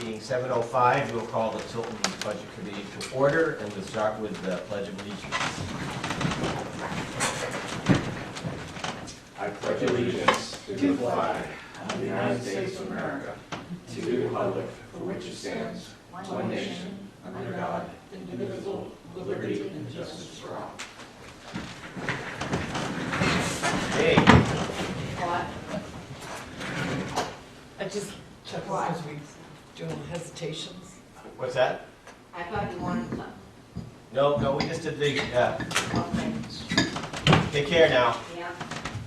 Being 7:05, we'll call the Tilton Budget Committee to order, and we'll start with the Pledge of Allegiance. I pledge allegiance to the flag of the United States of America, to the republic for which it stands, one nation, under God, indivisible, with liberty and justice for all. Hey, What? I just checked because we doing hesitations. what's that? I thought you wanted some. No, we just did the, Okay. take care now. Yeah.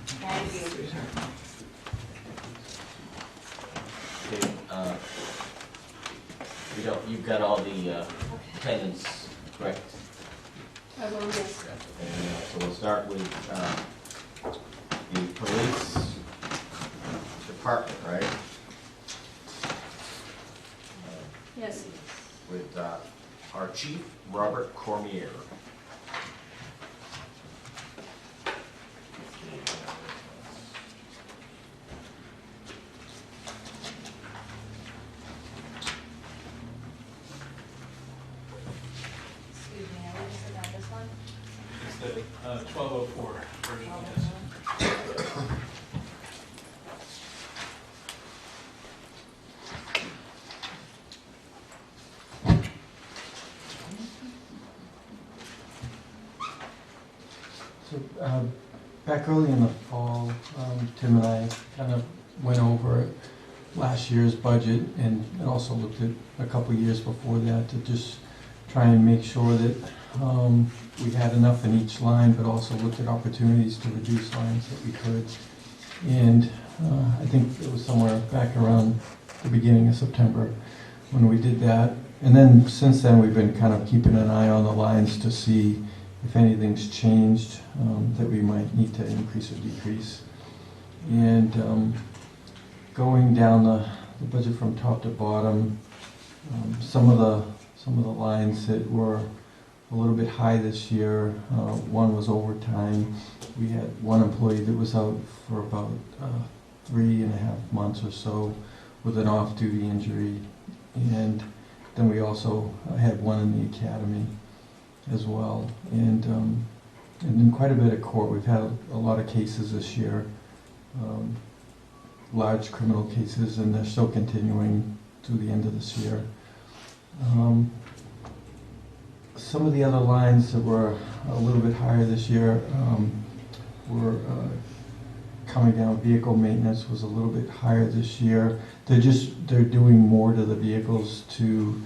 Thank you. Okay, you've got all the attendance, correct? I will miss. So we'll start with the police department, right? Yes. With our chief, Robert Cormier. Excuse me, I want to sit on this one. It's the 1204 version, yes. So back early in the fall, Tim and I kind of went over last year's budget and also looked at a couple years before that to just try and make sure that we had enough in each line, but also looked at opportunities to reduce lines that we could. And I think it was somewhere back around the beginning of September when we did that. And then since then, we've been kind of keeping an eye on the lines to see if anything's changed that we might need to increase or decrease. And going down the budget from top to bottom, some of the lines that were a little bit high this year. One was overtime. We had one employee that was out for about 3.5 months or so with an off-duty injury, and then we also had one in the academy as well, and then quite a bit of court. We've had a lot of cases this year, large criminal cases, and they're still continuing through the end of this year. Some of the other lines that were a little bit higher this year were coming down. Vehicle maintenance was a little bit higher this year. They're doing more to the vehicles to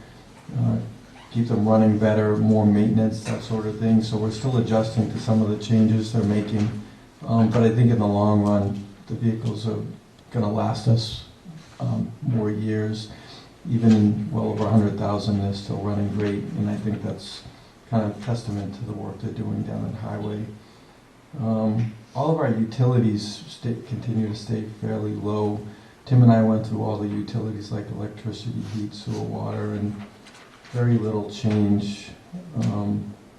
keep them running better, more maintenance, that sort of thing. So we're still adjusting to some of the changes they're making. But I think in the long run, the vehicles are going to last us more years. Even well over 100,000, they're still running great, and I think that's kind of testament to the work they're doing down at Highway. All of our utilities continue to stay fairly low. Tim and I went through all the utilities like electricity, heat, sewer, water, and very little change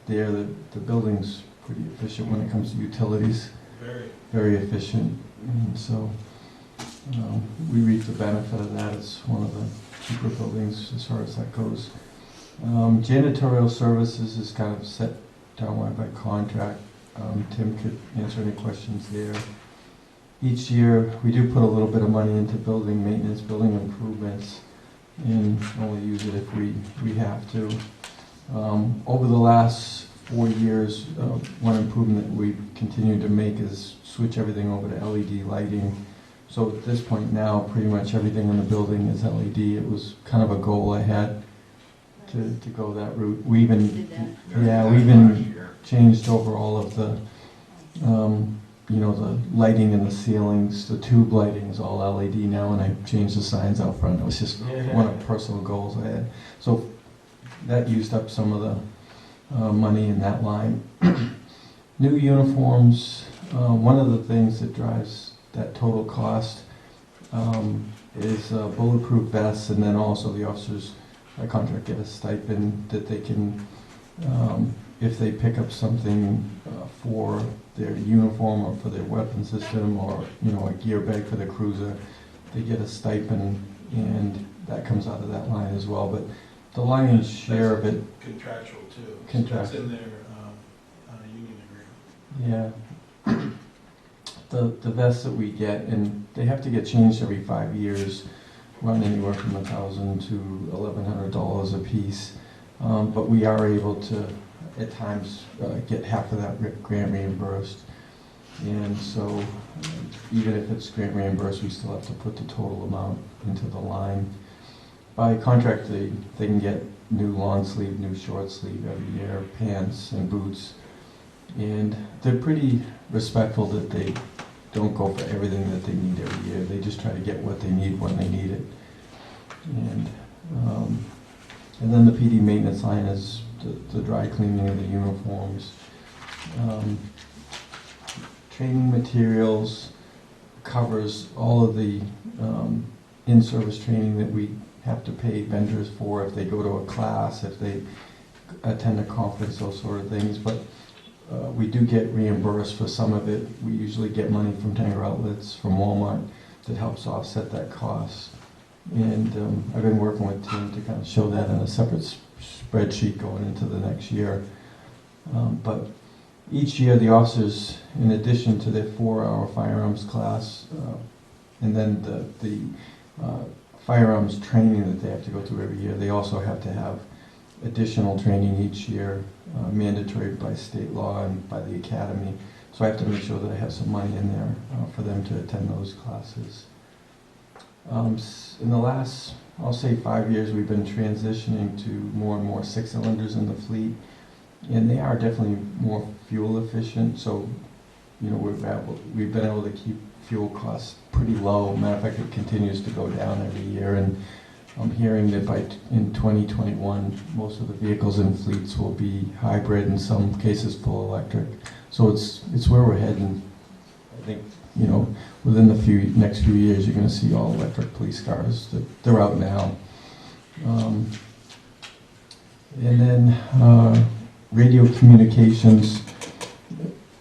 there. The building's pretty efficient when it comes to utilities. Very efficient, and so we reap the benefit of that. It's one of the cheaper buildings as far as that goes. Janitorial services is kind of set down by contract. Tim could answer any questions there. Each year we do put a little bit of money into building maintenance, building improvements, and only use it if we have to. Over the last 4 years, one improvement we've continued to make is switch everything over to LED lighting. So at this point now, pretty much everything in the building is LED. It was kind of a goal I had to go that route. We even changed over all of the the lighting in the ceilings. The tube lighting is all LED now, and I changed the signs out front. It was just one of the personal goals I had. So that used up some of the money in that line. New uniforms. One of the things that drives that total cost is bulletproof vests, and then also the officers by contract get a stipend that they can, if they pick up something for their uniform or for their weapon system, or a gear bag for their cruiser, they get a stipend, and that comes out of that line as well, but the lion's share of it, Contractual too. So that's Contractual. in their union agreement. yeah. The vests that we get, and they have to get changed every 5 years, run anywhere from $1,000 to $1,100 a piece. But we are able to, at times, get half of that grant reimbursed. And so, even if it's grant reimbursed, we still have to put the total amount into the line. By contract, they can get new long sleeve, new short sleeve every year, pants and boots. And they're pretty respectful that they don't go for everything that they need every year. They just try to get what they need when they need it. And then the PD maintenance line is the dry cleaning of the uniforms. Training materials covers all of the in-service training that we have to pay vendors for if they go to a class, if they attend a conference, those sort of things. But we do get reimbursed for some of it. We usually get money from Tanger Outlets, from Walmart, that helps offset that cost. And I've been working with Tim to kind of show that in a separate spreadsheet going into the next year. But each year the officers, in addition to their 4-hour firearms class, and then the firearms training that they have to go through every year, they also have to have additional training each year, mandatory by state law and by the academy. So I have to make sure that I have some money in there for them to attend those classes. In the last, I'll say 5 years, we've been transitioning to more and more 6-cylinders in the fleet, and they are definitely more fuel efficient. So, you know, we've been able to keep fuel costs pretty low. Matter of fact, it continues to go down every year, and I'm hearing that in 2021, most of the vehicles in fleets will be hybrid, in some cases full electric. So it's where we're heading. I think, you know, within the next few years, you're going to see all electric police cars. They're out now. And then radio communications,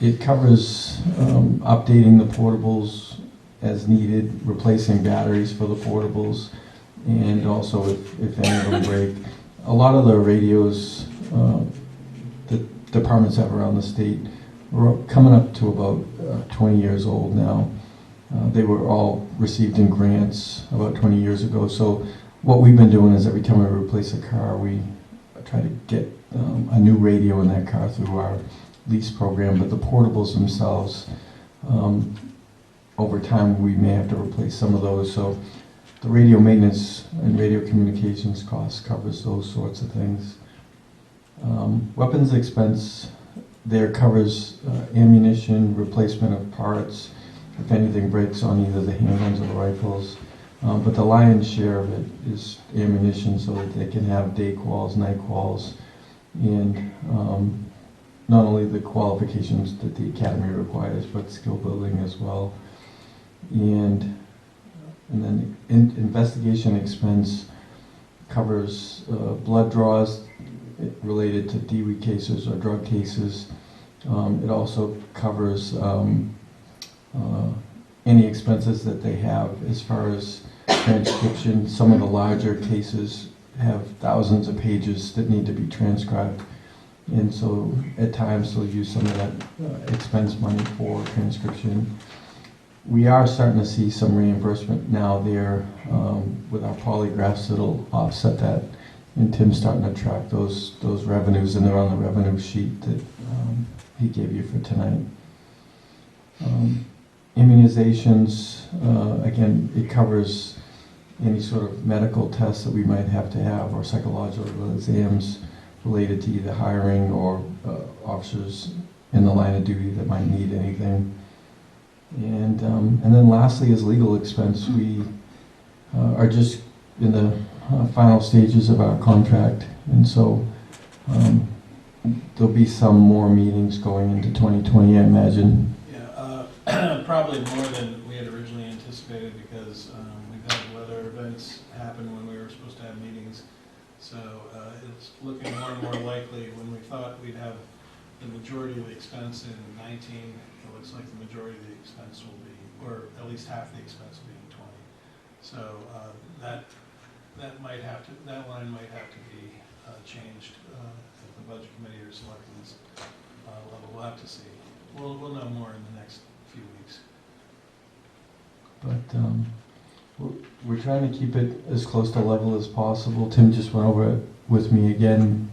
it covers updating the portables as needed, replacing batteries for the portables, and also if any of them break. A lot of the radios that departments have around the state are coming up to about 20 years old now. They were all received in grants about 20 years ago. So what we've been doing is every time we replace a car, we try to get a new radio in that car through our lease program. But the portables themselves, over time, we may have to replace some of those. So the radio maintenance and radio communications costs covers those sorts of things. Weapons expense there covers ammunition, replacement of parts, if anything breaks on either the handguns or the rifles. But the lion's share of it is ammunition, so that they can have day quals, night quals, and not only the qualifications that the academy requires, but skill building as well. And then investigation expense covers blood draws related to DWI cases or drug cases. It also covers any expenses that they have as far as transcription. Some of the larger cases have thousands of pages that need to be transcribed. And so at times they'll use some of that expense money for transcription. We are starting to see some reimbursement now there with our polygraphs that'll offset that. And Tim's starting to track those revenues, and they're on the revenue sheet that he gave you for tonight. Immunizations, again, it covers any sort of medical tests that we might have to have, or psychological exams related to either hiring or officers in the line of duty that might need anything. And then lastly is legal expense. We are just in the final stages of our contract, and so there'll be some more meetings going into 2020, I imagine. Yeah, probably more than we had originally anticipated, because we've had weather events happen when we were supposed to have meetings. So it's looking more and more likely. When we thought we'd have the majority of the expense in 19, it looks like the majority of the expense will be, or at least half the expense will be in 20. So that that line might have to be changed at the budget committee or selectmen's level. We'll have to see. We'll know more in the next few weeks. But we're trying to keep it as close to level as possible. Tim just went over it with me again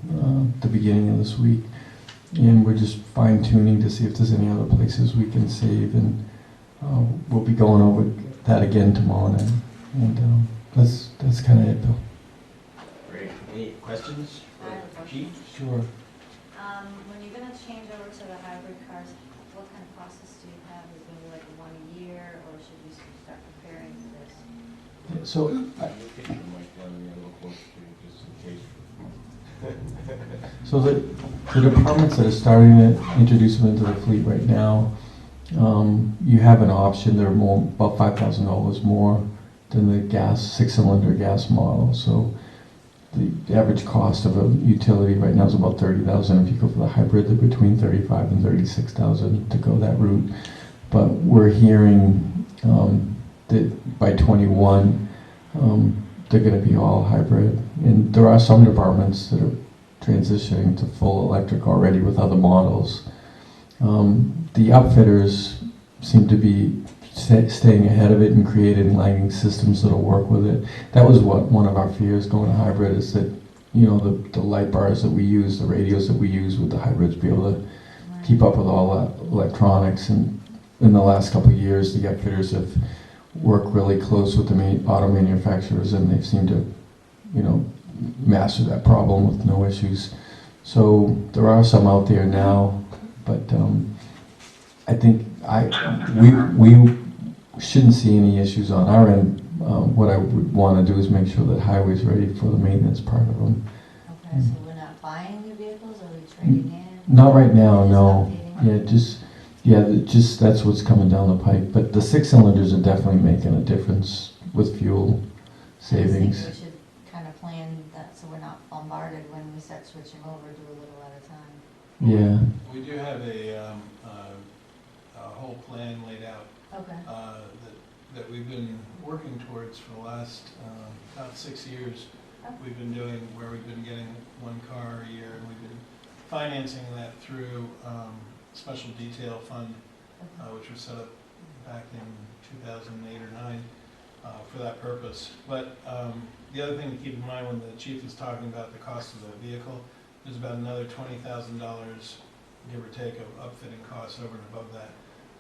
at the beginning of this week, and we're just fine tuning to see if there's any other places we can save, and we'll be going over that again tomorrow night. And that's kind of it, Bill. Great. Any questions I have a for question. Chief? Sure. When you're gonna change over to the hybrid cars, what kind of process do you have? Is it gonna be like 1 year, or should we start preparing for this? So You pick the mic down there a little closer to you, just in case. So the departments that are starting to introduce them into the fleet right now, you have an option. They're about $5,000 more than the six-cylinder gas model. So the average cost of a utility right now is about $30,000. If you go for the hybrid, they're between $35,000 and $36,000 to go that route. But we're hearing that by 21, they're going to be all hybrid. And there are some departments that are transitioning to full electric already with other models. The upfitters seem to be staying ahead of it and creating lighting systems that'll work with it. That was one of our fears going to hybrid, is that, you know, the light bars that we use, the radios that we use with the hybrids, be able to keep up with all that electronics. And in the last couple of years, the upfitters have worked really close with the auto manufacturers, and they've seemed to, you know, master that problem with no issues. So there are some out there now, but I think we shouldn't see any issues on our end. What I would want to do is make sure that highway's ready for the maintenance part of them. Okay, so we're not buying new vehicles, or are we trading in? Not right now, no. Just updating? Yeah, just that's what's coming down the pike. But the six cylinders are definitely making a difference with fuel savings. I think we should kind of plan that so we're not bombarded when we start switching over, do a little at a time. Yeah. We do have a whole plan laid out Okay. that we've been working towards for the last about 6 years. We've been doing where we've been getting one car a year, and we've been financing that through special detail fund, which was set up back in 2008 or 9 for that purpose. But the other thing to keep in mind when the chief is talking about the cost of the vehicle, there's about another $20,000, give or take, of upfitting costs over and above that.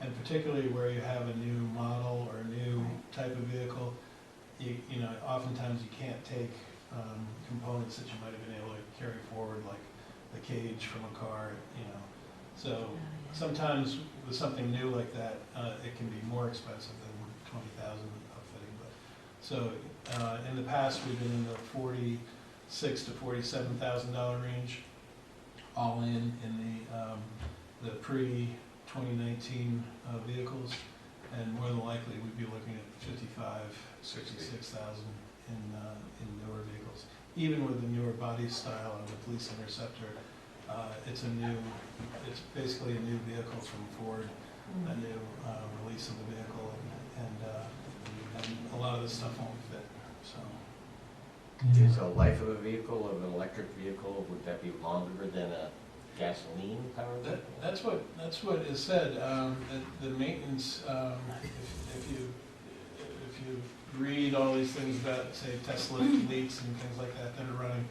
And particularly where you have a new model or a new type of vehicle, you know, oftentimes you can't take components that you might have been able to carry forward, like the cage from a car, you know. So sometimes with something new like that, it can be more expensive than $20,000 upfitting. But so in the past, we've been in the $46,000 to $47,000 range, all in the pre-2019 vehicles, and more than likely we'd be looking at $55,000, $66,000 in newer vehicles. Even with the newer body style of the Police Interceptor, it's basically a new vehicle from Ford, a new release of the vehicle, and a lot of this stuff won't fit. So. Is the life of a vehicle, of an electric vehicle, would that be longer than a gasoline powered vehicle? That's what is said. The maintenance, if you read all these things about, say, Tesla fleets and things like that that are running,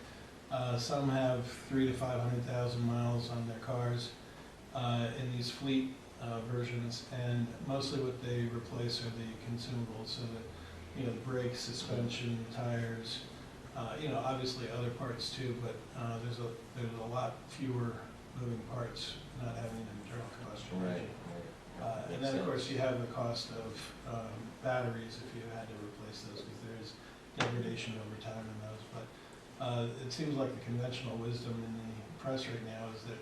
some have 300,000 to 500,000 miles on their cars in these fleet versions, and mostly what they replace are the consumables, so that, you know, the brakes, suspension, tires. You know, obviously other parts too, but there's a lot fewer moving parts not having an internal combustion engine. Right. And then of course you have the cost of batteries if you had to replace those, because there is degradation over time in those. But it seems like the conventional wisdom in the press right now is that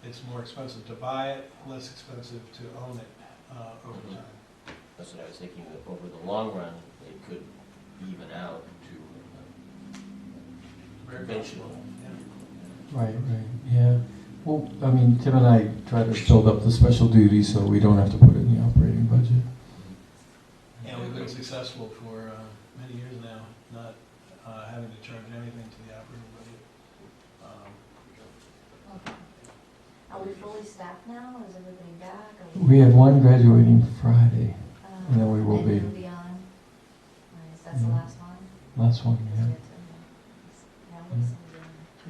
it's more expensive to buy it, less expensive to own it over time. That's what I was thinking, that over the long run, it could even out to conventional. Right, yeah. Well, I mean, Tim and I try to build up the special duties so we don't have to put it in the operating budget. And we've been successful for many years now, not fully staffed now? Is everybody back? We have one graduating Friday, and then we will and be. you'll be on? Nice, that's the Yeah. last one? Last one, That's yeah.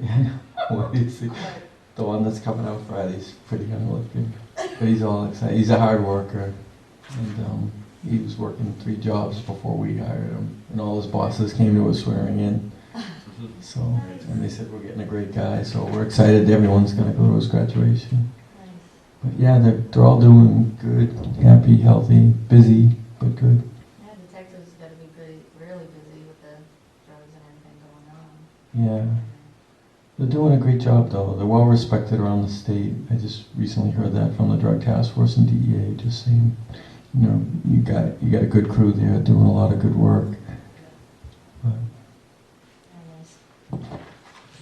good to know. Yeah, what is he doing? Yeah, well, the one that's coming out Friday's pretty young looking, but he's all excited. He's a hard worker, and he was working 3 jobs before we hired him, and all his bosses came to us swearing in. So, and they said we're getting a great guy, so we're excited. Everyone's gonna go to his graduation. Nice. But yeah, they're all doing good, happy, healthy, busy, but good. Yeah, detectives gotta be really busy with the drugs and everything going on. Yeah. They're doing a great job, though. They're well respected around the state. I just recently heard that from the Drug Task Force and DEA, just saying, you know, you got a good crew there doing a lot of good work. But, Very nice.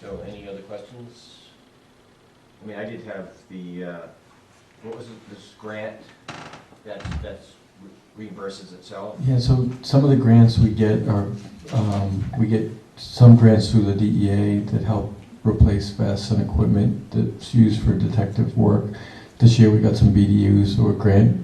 So, any other questions? I mean, I did have the, what was it, this grant that's reimburses itself? yeah, so some of the grants we get are, we get some grants through the DEA that help replace vests and equipment that's used for detective work. This year we got some BDUs or grant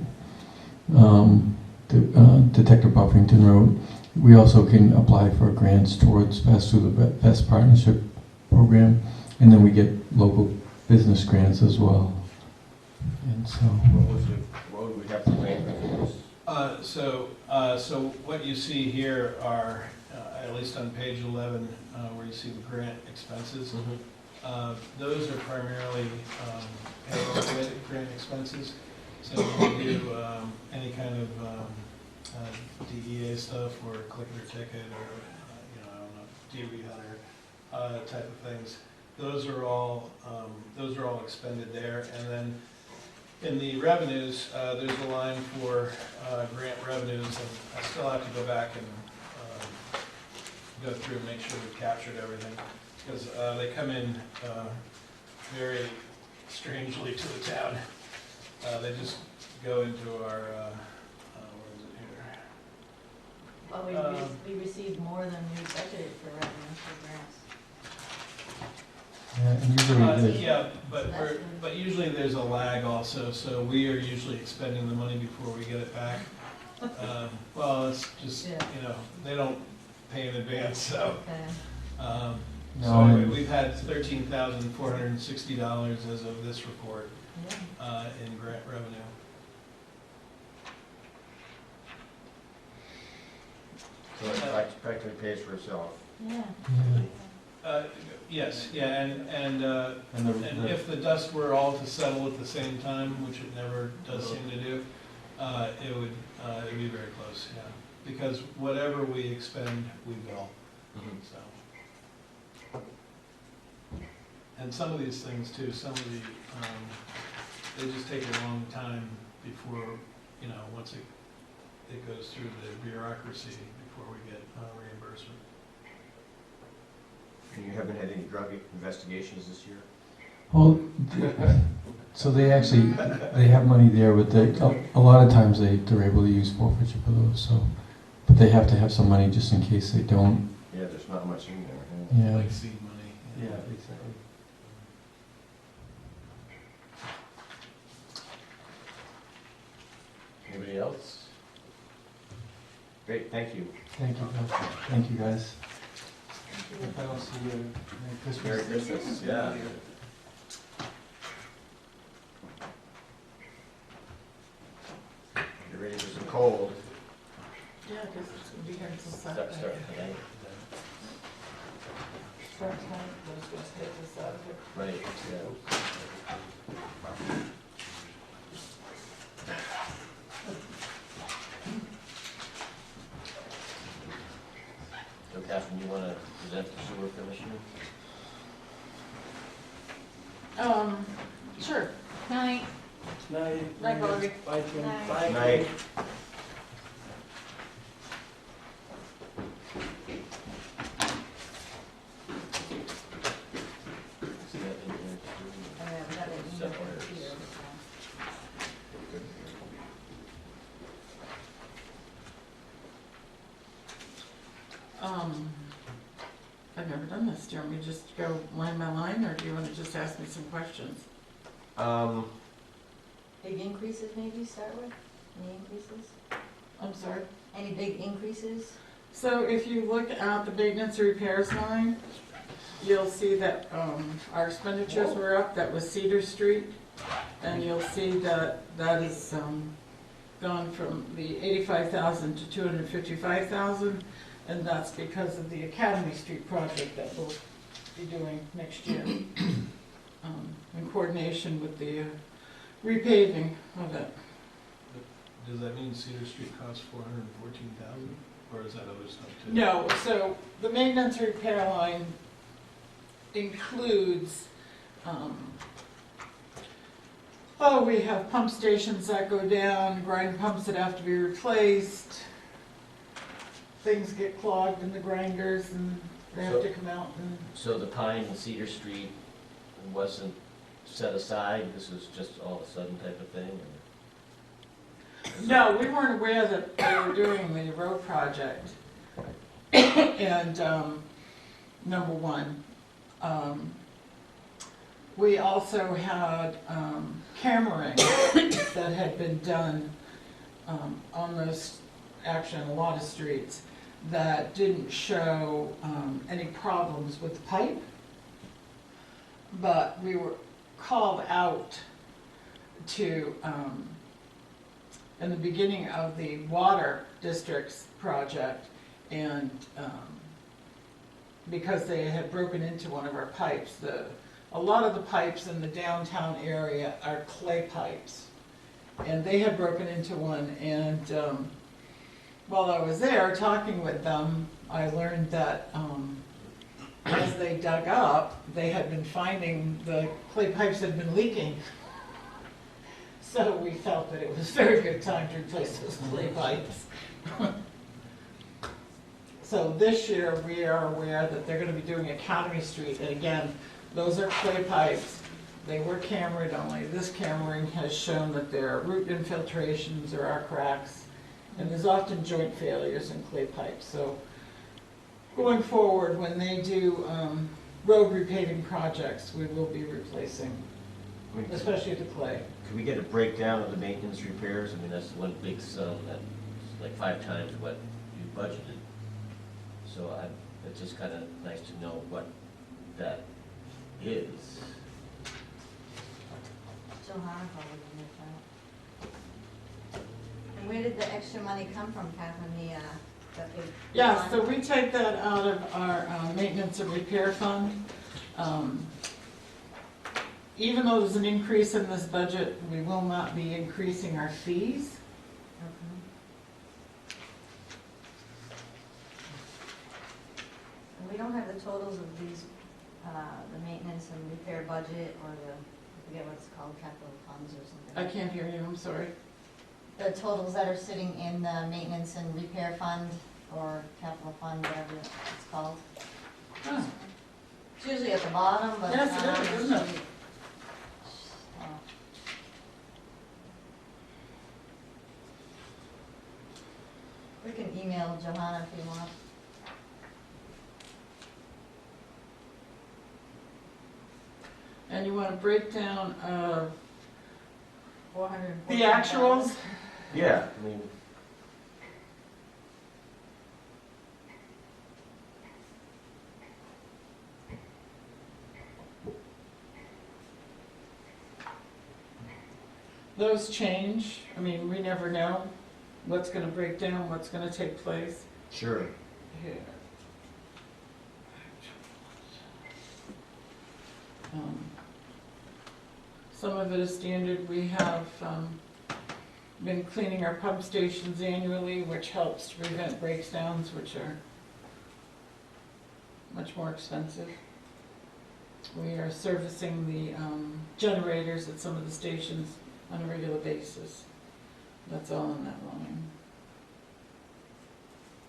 Detective Buffington wrote. We also can apply for grants towards vests through the Vest Partnership Program, and then we get local business grants as well. And so, What would we have to grant for this? So what you see here are, at least on page 11, where you see the grant expenses, those are primarily payroll-related grant expenses. So when we do any kind of DEA stuff or click it or ticket or, I don't know, DB Hunter type of things, those are all expended there. And then in the revenues, there's a line for grant revenues, and I still have to go back and go through and make sure we've captured everything, because they come in very strangely to the town. They just go into our, where is it here? Well, we received more than we budgeted for revenue for grants. yeah, and usually Yeah, So that's good. but usually there's a lag also, so we are usually expending the money before we get it back. Well, it's just, Yeah. they don't pay in advance, so. Okay. So No, anyway, and- we've had $13,460 as of this report Yeah. in grant revenue. So it practically pays for itself. Yeah. yeah. Yes, yeah, and And if the dust were all to settle at the same time, which it never does seem to do, it would be very close, yeah. Because whatever we expend, we bill, so. And some of these things too, some of the, they just take a long time before, once it goes through the bureaucracy before we get reimbursement. And you haven't had any drug investigations this year? Well, so they have money there, but a lot of times they're able to use forfeiture for those, so, but they have to have some money just in case they don't. Yeah, there's not much in there. Yeah. Like seed money. Yeah, exactly. Anybody else? Great, thank you. Thank you, guys. Thank you, guys. If I don't see you, Merry Christmas. Merry Christmas, yeah. Get ready for some cold. Yeah, because it's gonna be here until Start Saturday. tonight. Start tonight, we're supposed to take this out of here. Right, yeah. So Catherine, you want to present the sewer commission? Sure. Night. Night. Night, Valerie. Bye, Tim. Night. Bye. Night. See that in here too? We got an email Set from wires. Peter. I've never done this. Do you want me to just go line by line, or do you want to just ask me some questions? Big increases maybe start with? Any increases? I'm sorry. Any big increases? So if you look at the maintenance and repairs line, you'll see that our expenditures were up. That was Cedar Street. And you'll see that that is gone from the 85,000 to 255,000. And that's because of the Academy Street project that we'll be doing next year in coordination with the repaving of it. Does that mean Cedar Street costs $414,000, or is that other stuff too? No, so the maintenance repair line includes, we have pump stations that go down, grind pumps that have to be replaced. Things get clogged in the grinders and they have to come out and. So the Pine and Cedar Street wasn't set aside, this was just all of a sudden type of thing? Or? No, we weren't aware that they were doing the road project. And, number one, we also had cammering that had been done on those, actually on a lot of streets, that didn't show any problems with the pipe. But we were called out to, in the beginning of the water district's project, and because they had broken into one of our pipes, a lot of the pipes in the downtown area are clay pipes, and they had broken into one, and while I was there talking with them, I learned that as they dug up, they had been finding the clay pipes had been leaking. So we felt that it was a very good time to replace those clay pipes. So this year, we are aware that they're gonna be doing Academy Street, and again, those are clay pipes. They were cambered only. This cammering has shown that there are root infiltrations, there are cracks, and there's often joint failures in clay pipes. So going forward, when they do road repaving projects, we will be replacing, I mean, especially the clay. could we get a breakdown of the maintenance repairs? I mean, that's one big sum, that's like 5 times what you budgeted. So it's just kind of nice to know what that is. Johanna probably can make that. And where did the extra money come from, Catherine, that big? Yeah, fund? so we take that out of our maintenance and repair fund. Even though there's an increase in this budget, we will not be increasing our fees. Okay. And we don't have the totals of these, the maintenance and repair budget, or I forget what it's called, capital funds or something. I can't hear you, I'm sorry. The totals that are sitting in the maintenance and repair fund, or capital fund, whatever it's called. Oh, It's usually at the bottom, but it's yes, not it on is, the isn't it? sheet. Oh. We can email Johanna if you want. And you want a breakdown of 440. the actuals? Yeah, I mean, Those change. I mean, we never know what's gonna break down, what's gonna take place. sure. Here. Some of it is standard. We have been cleaning our pump stations annually, which helps to prevent breakdowns, which are much more expensive. We are servicing the generators at some of the stations on a regular basis. That's all in that line.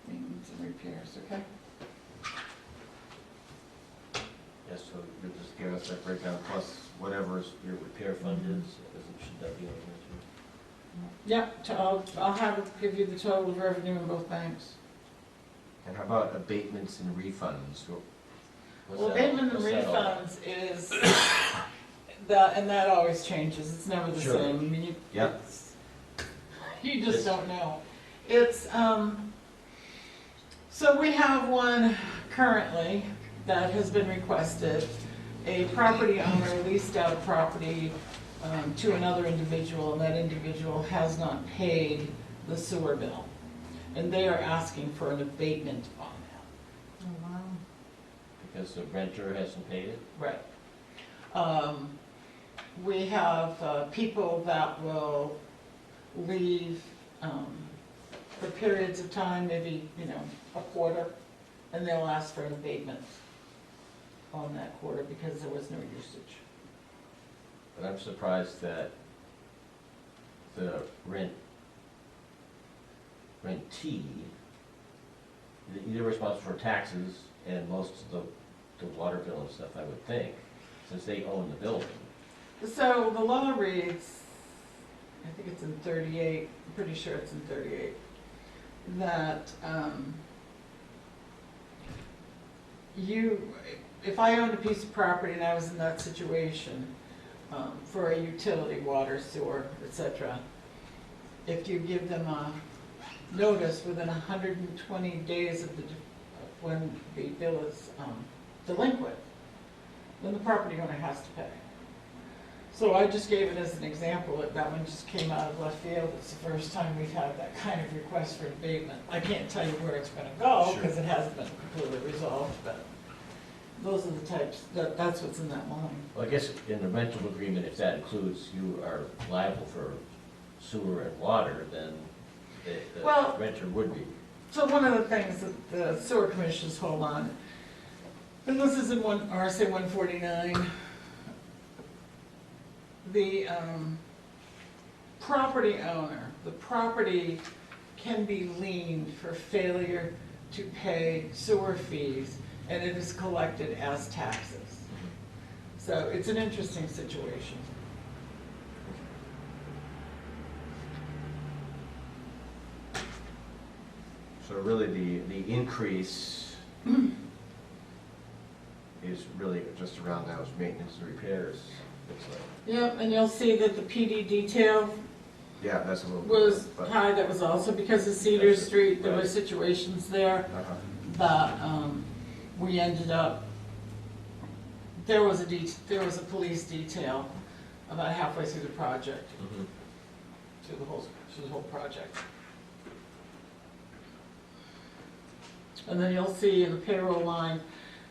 Maintenance and repairs, okay? Yes, so you'll just give us that breakdown plus whatever your repair fund is, should that be on here Yep, I'll have it give you the total of revenue in both banks. too? And how about abatements and refunds? What's Well, that- abatement and what's that all about? refunds is, and that always changes, it's never the Sure. same, I mean, Yep. you just It's- don't know. It's, so we have one currently that has been requested. A property owner leased out a property to another individual, and that individual has not paid the sewer bill. And they are asking for an abatement on that. Oh, wow. Because the renter hasn't paid it? Right. We have people that will leave for periods of time, maybe, a quarter, and they'll ask for an abatement on that quarter because there was no usage. But I'm surprised that the rentee, they're responsible for taxes and most of the water bill and stuff, I would think, since they own the building. So the law reads, I think it's in 38, I'm pretty sure it's in 38, that if I owned a piece of property and I was in that situation for a utility, water, sewer, etc., if you give them a notice within 120 days of when the bill is delinquent, then the property owner has to pay. So I just gave it as an example, that one just came out of left field. It's the first time we've had that kind of request for abatement. I can't tell you where it's gonna go, Sure. because it hasn't been completely resolved, but those are the types, that's what's in that line. Well, I guess in the rental agreement, if that includes you are liable for sewer and water, then the Well- renter would be. So one of the things that the sewer commissions hold on, and this is in RSA 149, the property owner, the property can be liened for failure to pay sewer fees, and it is collected as taxes. So it's an interesting situation. So really, the increase is really just around those maintenance and repairs, looks like. Yep, and you'll see that the PD detail Yeah, that's a little. was but- high, that was also because of Cedar That's it, Street, there were right. situations there Uh-huh. that we ended up, there was a police detail about halfway through the project, Mhm. through the whole project. And then you'll see in the payroll line,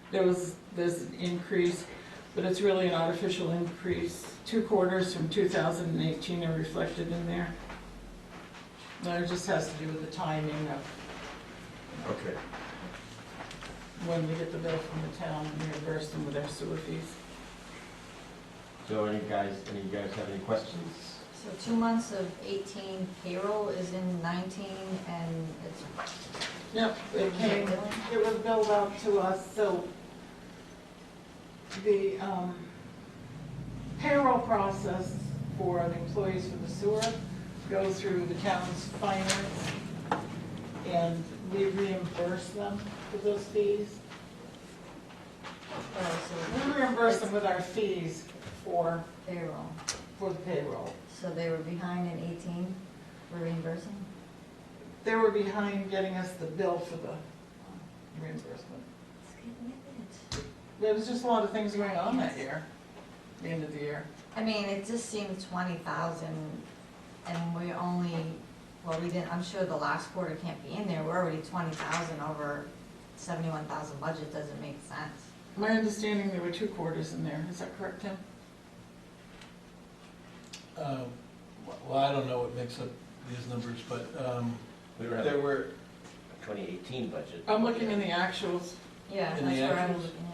there's an increase, but it's really an artificial increase. 2 quarters from 2018 are reflected in there. And it just has to do with the timing of Okay. when we get the bill from the town and reimburse them with their sewer fees. So any of you guys have any questions? So 2 months of 18 payroll is in 19, and it's, Yep, it was billed out to us, so the payroll process for the employees for the sewer goes through the town's finance, and we reimburse them for those fees. We reimburse them with our fees for payroll. the payroll. So they were behind in 18 for reimbursing? They were behind getting us the bill for the reimbursement. It's getting it. There was just a lot of things going on that year, the end of the year. I mean, it just seemed 20,000, and we only, well, we didn't, I'm sure the last quarter can't be in there, we're already 20,000 over 71,000 budget, doesn't make sense. My understanding, there were 2 quarters in there, is that correct, Tim? Well, I don't know what makes up these numbers, but We don't have there a were, 2018 budget. I'm looking in the actuals. Yeah, In that's the where I was actuals? looking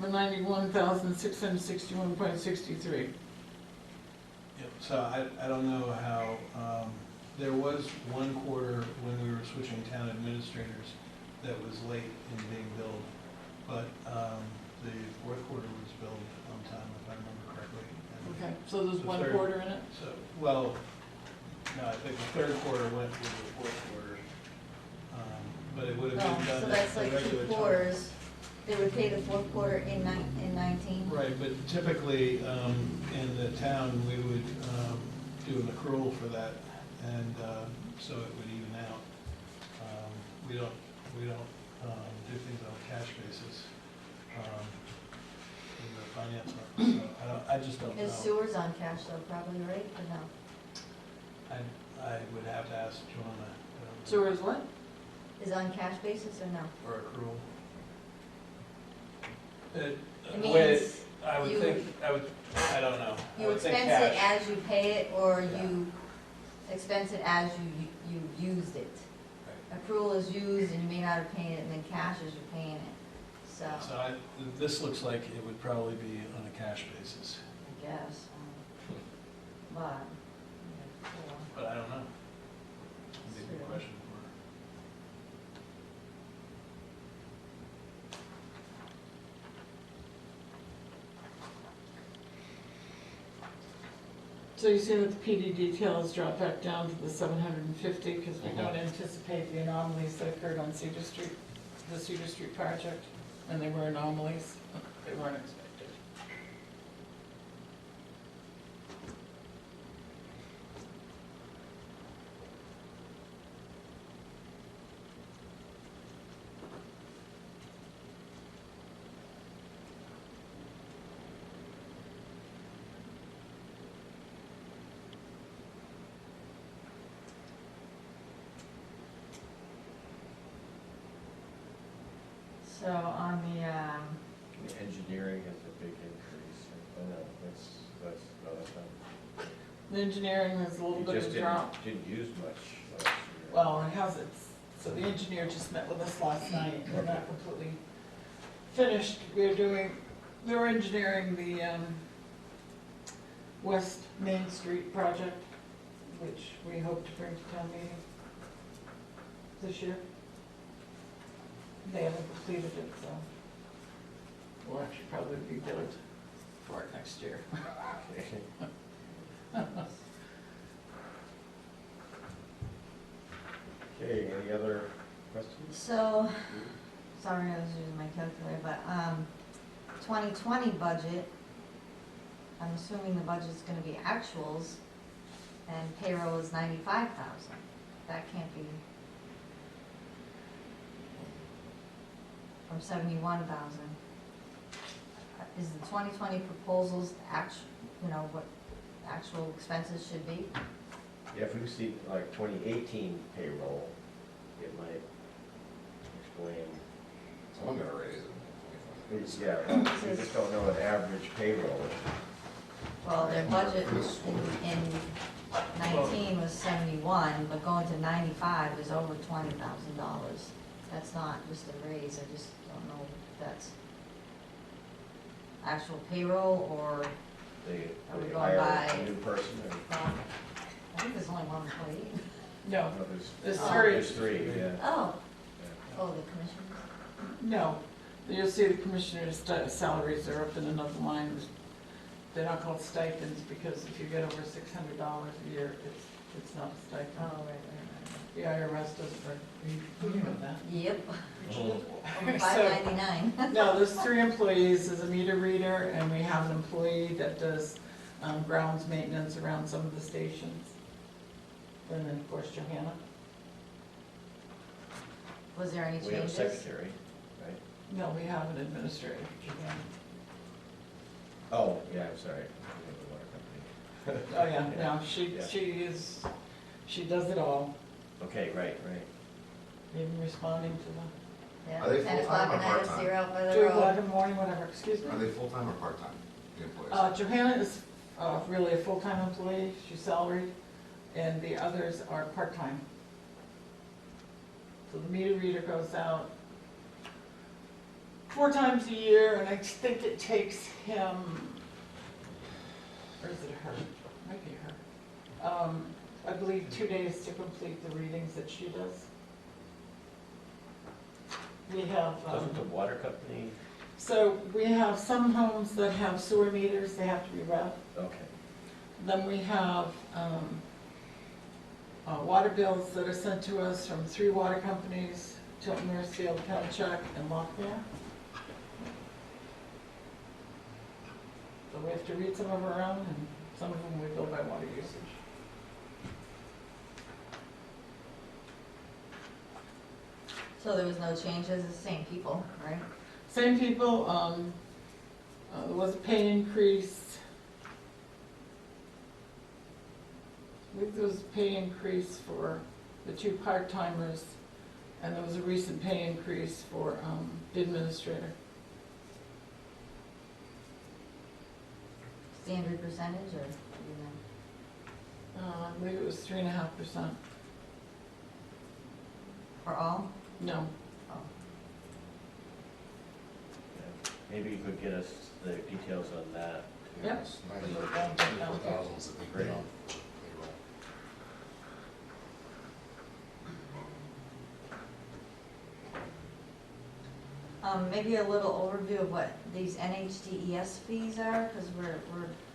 at. The 91,661.63. yeah, so I don't know how, there was one quarter when we were switching town administrators that was late in being billed, but the fourth quarter was billed on time, if I remember correctly. And Okay, so there's The 1 third. quarter in it? So, well, no, I think the third quarter went with the fourth quarter, but it would have Oh, been done so at that's the like 2 regular time. quarters, They would pay the fourth quarter in 19? Right, but typically, in the town, we would do an accrual for that, and so it would even out. We don't do things on a cash basis in the finance office, so I just don't know. Is sewers on cash though, probably, right, or no? I would have to ask Joanna. Sewer is what? Is on cash basis or no? Or accrual. It The way, means I would you- think, I don't know. I You would think expense it cash. as you pay it, or Yeah. you expense it as you used it? Accrual is used and you may not have paid it, and then cash is you're paying it, so, So this looks like it would probably be on a cash basis, I guess, but. but I don't know. It'd be a good question for her. So you see that the PD details drop back down to the 750 because we don't anticipate the anomalies that occurred on Cedar Street, the Cedar Street project, and they were anomalies, they weren't expected. So on the, The engineering has a big increase. Oh, no, that's not. The engineering is a little You bit of just a drop. didn't use much last year. Well, it hasn't, so the engineer just met with us last night, we're not completely finished. They're engineering the West Main Street project, which we hope to bring to town meeting this year. They haven't completed it, so we'll actually probably be billed for it next year. Okay, any other questions? so, sorry, I was using my calculator, but, 2020 budget, I'm assuming the budget's gonna be actuals, and payroll is 95,000. That can't be. From 71,000. Is the 2020 proposals what actual expenses should be? Yeah, if we see like 2018 payroll, it might explain. Someone got a raise in Yeah, we just don't know an average payroll. Well, their budget in 19 was 71, but going to 95 is over $20,000. That's not just a raise, I just don't know if that's actual payroll or, They Are we they going hire by- a new person or? well, I think there's only one employee. No, No, There's Oh. three. There's three, yeah. Oh, Yeah. oh, the commissioners? No, you'll see the commissioner's salaries are up in another line. They're not called stipends because if you get over $600 a year, it's not a Oh, stipend. right. The IRS doesn't, you know that. Yep, Oh. So, $5.99. no, there's 3 employees, there's a meter reader, and we have an employee that does grounds maintenance around some of the stations. And then, of course, Johanna. Was there any We have a changes? secretary, right? No, we have an administrator, Johanna. Oh, yeah, I'm sorry. We have the water company. Oh, yeah, no, Yeah. she does it all, Okay, right. even responding to the, Yeah, Are they 10 full-time o'clock or at night, part-time? you're out by the 2 o'clock road. in the morning, whatever, excuse me. Are they full-time or part-time, the employees? Johanna is really a full-time employee, she's salaried, and the others are part-time. So the meter reader goes out 4 times a year, and I think it takes him, or is it her? Might be her. I believe 2 days to complete the readings that she does. We have, Doesn't the water company, so we have some homes that have sewer meters, they have to be read. okay. Then we have water bills that are sent to us from 3 water companies, Tilton, Northfield, Pennachuck, and Lockmere. So we have to read some of our own, and some of them we bill by water usage. So there was no changes, it's the same people, right? Same people, there was a pay increase. I think there was a pay increase for the 2 part-timers, and there was a recent pay increase for the administrator. Standard percentage, or, you know, I believe it was 3.5%. for all? No, Oh. Yeah. Maybe you could get us the details on that. too. Yep. Thousands that we Great. pay on payroll. Maybe a little overview of what these NHDES fees are, because we're,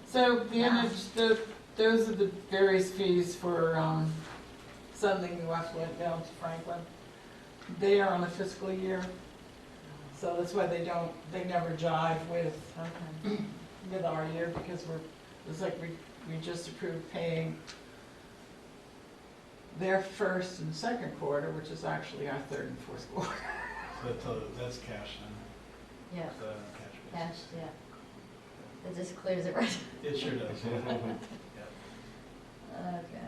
so those are the various fees for sending the effluent down to Franklin. They are on a fiscal year, so that's why they never jive with our year, because it's like we just approved paying their first and second quarter, which is actually our third and fourth quarter. So that's cash then, yeah, the cash cash, basis. yeah. It just clears it right. It sure does, yeah. Okay.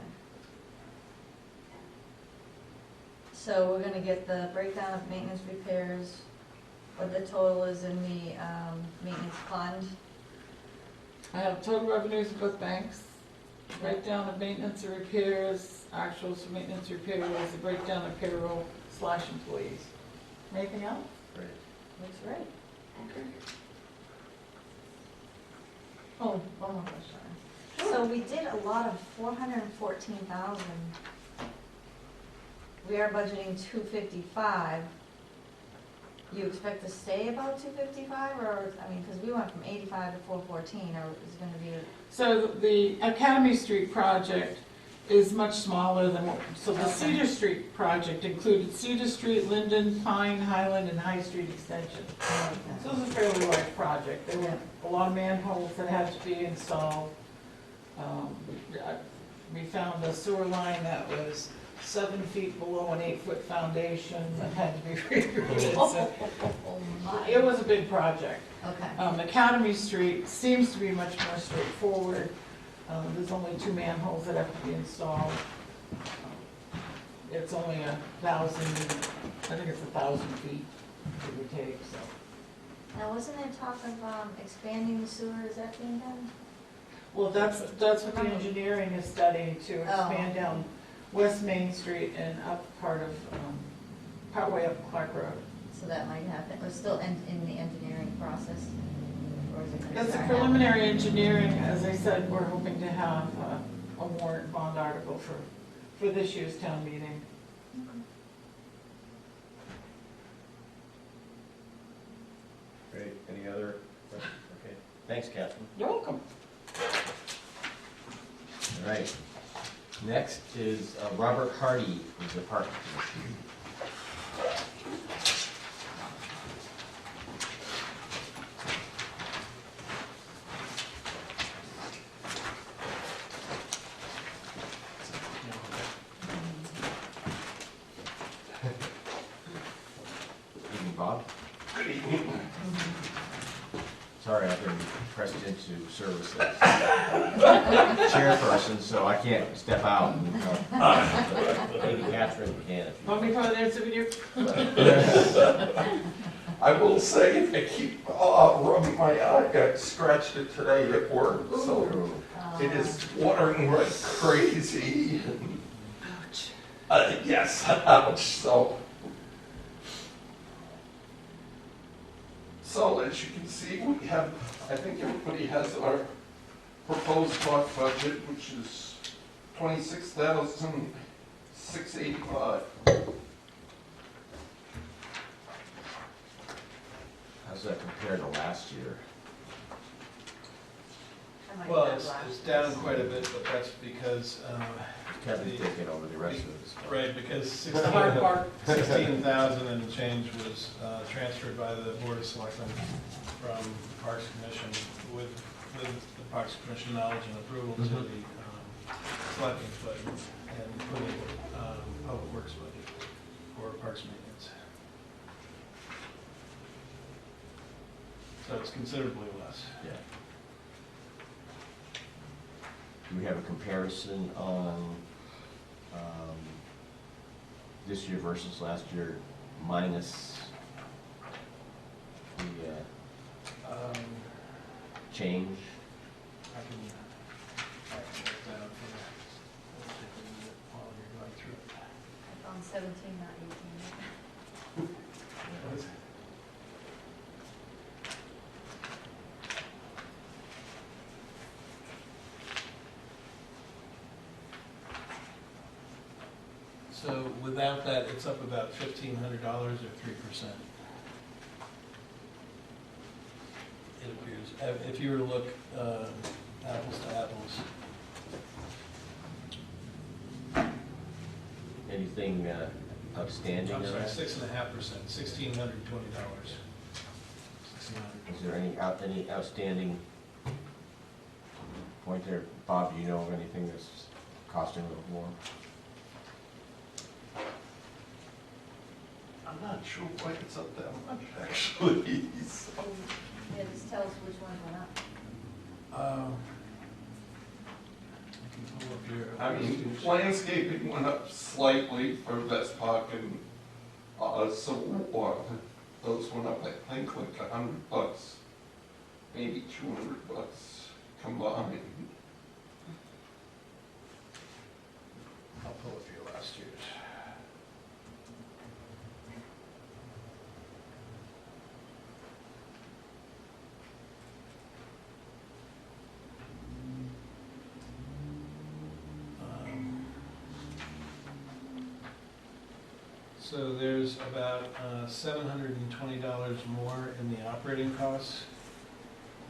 So we're gonna get the breakdown of maintenance repairs, what the total is in the maintenance fund. I have total revenues of both banks, breakdown of maintenance and repairs, actuals for maintenance and repairs, the breakdown of payroll / employees. Anything else? Great. Looks great. Okay. Oh, one more question. So we did a lot of 414,000. We are budgeting 255. You expect to stay about 255, or, I mean, because we went from 85 to 414, or is it gonna be? So the Academy Street project is much smaller than what, so the Okay. Cedar Street project included Cedar Street, Linden, Pine, Highland, and High Street Extension. So it was a fairly large project. There were a lot of manholes that had to be installed. We found a sewer line that was 7 feet below an 8-foot foundation that had to be rerouted. So Oh my. it was a big project. Okay, Academy Street seems to be much more straightforward. There's only 2 manholes that have to be installed. It's only 1,000, I think it's 1,000 feet it would take, so. now wasn't there talk of expanding the sewer, is that being done? Well, that's what the engineering is studying, to expand Oh. down West Main Street and up partway up Clark Road. So that might happen, or still in the engineering process? Or is it gonna That's a start preliminary engineering. As I said, we're hoping to have a warrant bond article for this year's town meeting. happening? Great. Any other questions? Okay. Thanks, Catherine. You're welcome. All right. Next is Robert Hardy, who's the Park Commission. Evening, Bob. Good evening. Sorry, I've been pressed into service as chairperson, so I can't step out. Maybe Catherine can if you. Want me to come in there and sit with you? I will say, I keep rubbing my eye. I scratched it today at work, so it is watering like crazy. Ouch. Yes, ouch. So as you can see, we have, I think everybody has our proposed park budget, which is $26,685. How's that compare to last year? I might Well, have it's last down year's. quite a bit, but that's because, Kevin's taking over the rest of this. right, because The hard part. 16,000 and change was transferred by the Board of Selectmen from Parks Commission with with the Parks Commission knowledge and approval to the selectmen's budget and putting public works budget for parks maintenance. So it's considerably less. Yeah. Do we have a comparison on this year versus last year minus the change? I can write that down for you. It'll take a minute while you're going through it. I found 17, not 18. So without that, it's up about $1,500 or 3%. It appears, if you were to look apples to apples. Anything outstanding? I'm on sorry, that? 6.5%, $1,620. Is there any outstanding point there? Bob, do you know of anything that's costing a little more? I'm not sure why it's up that much, actually. So, Yeah, just tell us which ones went up. I can pull up your. I mean, landscaping went up slightly for Best Park and, those went up, I think, like $100, maybe $200 combined. I'll pull up your last year's. So there's about $720 more in the operating costs,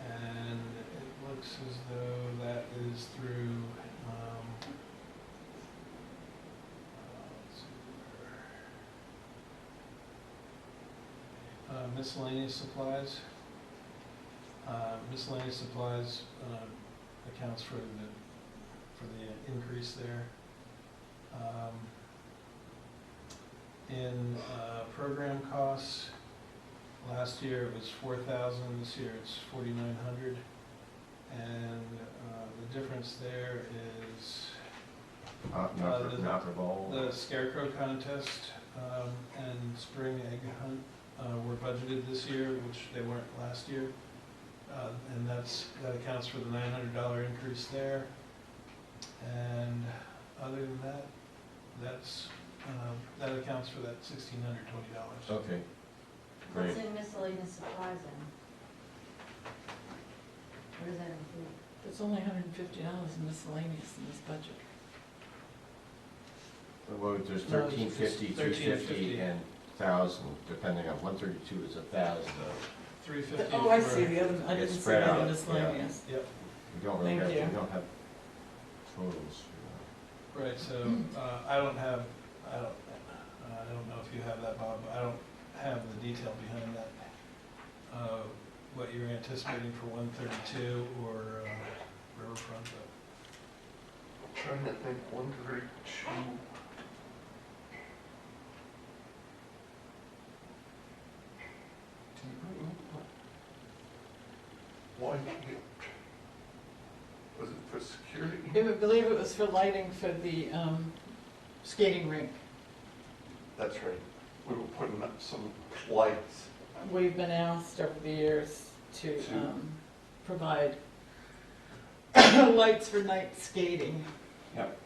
and it looks as though that is through, let's see where, miscellaneous supplies. Miscellaneous supplies accounts for the increase there. In program costs, last year it was $4,000, this year it's $4,900, and the difference there is Not revolve? the scarecrow contest and spring egg hunt were budgeted this year, which they weren't last year, and that accounts for the $900 increase there. And other than that, that accounts for that $1,620. Okay, great. What's in miscellaneous supplies then? What does that include? It's only $150 in miscellaneous in this budget. Well, there's No, 1,350, 350, and 1,000, depending on 132 is 1,000. $350. Oh, I see, the other, I It's didn't see spread that out, in yeah. miscellaneous. Yep. We don't really Thank have, we you. don't have totals. Right, so I don't know if you have that, Bob, but I don't have the detail behind that. What you're anticipating for 132 or Riverfront, but Trying to think, 132. Why? Was it for security? I believe it was for lighting for the skating rink. That's right. We were putting up some lights. We've been asked over the years to provide lights for night skating. Yep.